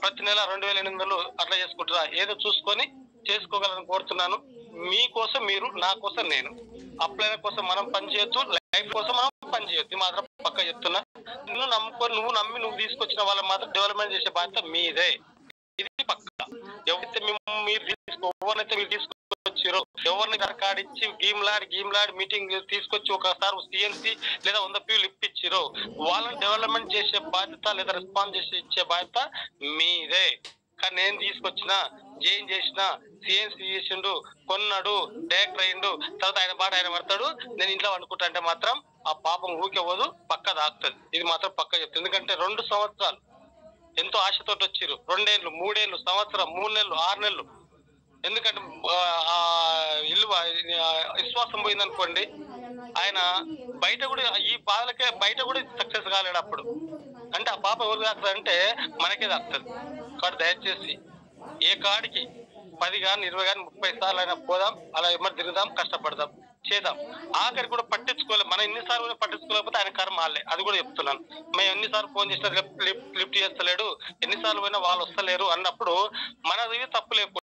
ప్రతి నెల 2,800 అట్లా చేసుకుంటారా, ఏదో చూసుకొని చేసుకోగలని కోరుతున్నాను. మీకోసం మీరు, నా కోసం నేను. అప్లైనర్ కోసం మనం పనిచేయొద్దు, లైఫ్ కోసం మనం పనిచేయొద్దు. మాత్రం పక్క చెప్తున్నా. నిన్ను నమ్ముకొని నువ్వు తీసుకొచ్చిన వాళ్ళని మాత్రం డెవలప్మెంట్ చేసే బాధ్యత మీదే. ఇది పక్క. ఎవరైతే ఎవరినైతే మీరు తీసుకొచ్చారో, ఎవరిని దరకాడిచ్చి గీమ్లాడి మీటింగ్ తీసుకొచ్చి ఒకసారి సిఎన్సి లేదా 100 పీలు ఇప్పించారో వాళ్ళని డెవలప్మెంట్ చేసే బాధ్యత లేదా రెస్పాన్స్ చేసి ఇచ్చే బాధ్యత మీదే. కానీ నేను తీసుకొచ్చిన జైన్ చేసిన సిఎన్సి చేసిండు, కొన్నాడు, డైరెక్టర్ అయ్యిండు, తర్వాత ఆయన పాట ఆయన పడతాడు, నేను ఇంట్లో వండుకుంటా అంటే మాత్రం ఆ పాపం ఊరికెవ్వదు, పక్క దాక్తుంది. ఇది మాత్రం పక్క చెప్తుంది. ఎందుకంటే 2 సంవత్సరాలు ఎంతో ఆశతోటి వచ్చిర్రు. 2 ఏళ్ళు 3 ఏళ్ళు సంవత్సరం 3 నెలలు 6 నెలలు ఎందుకంటే ఇల్లు విశ్వాసం పోయిందనుకోండి, ఆయన బయట కూడా ఈ బాధలకే బయట కూడా సక్సెస్ కాలేడు. అప్పుడు అంటే ఆ పాప ఎవరు తాకుతుంది అంటే మనకే తాకుతుంది. కాబట్టి దయచేసి ఏ కాడికి 10 కానీ 20 కానీ 30 సార్లు అయినా పోదాం, అలా ఎమ్మటి తిరుగుదాం, కష్టపడదాం, చేద్దాం. ఆఖరి కూడా పట్టించుకోలేదు. మనం ఎన్నిసార్లు కూడా పట్టించుకోలేకపోతే ఆయన కర్మ ఆలే, అది కూడా చెప్తున్నాను. మేము ఎన్నిసార్లు ఫోన్ చేసినా లిఫ్ట్ చేస్తలేడు, ఎన్నిసార్లు పోయినా వాళ్ళు వస్తలేరు అన్నప్పుడు మనది తప్పు లేకపోతే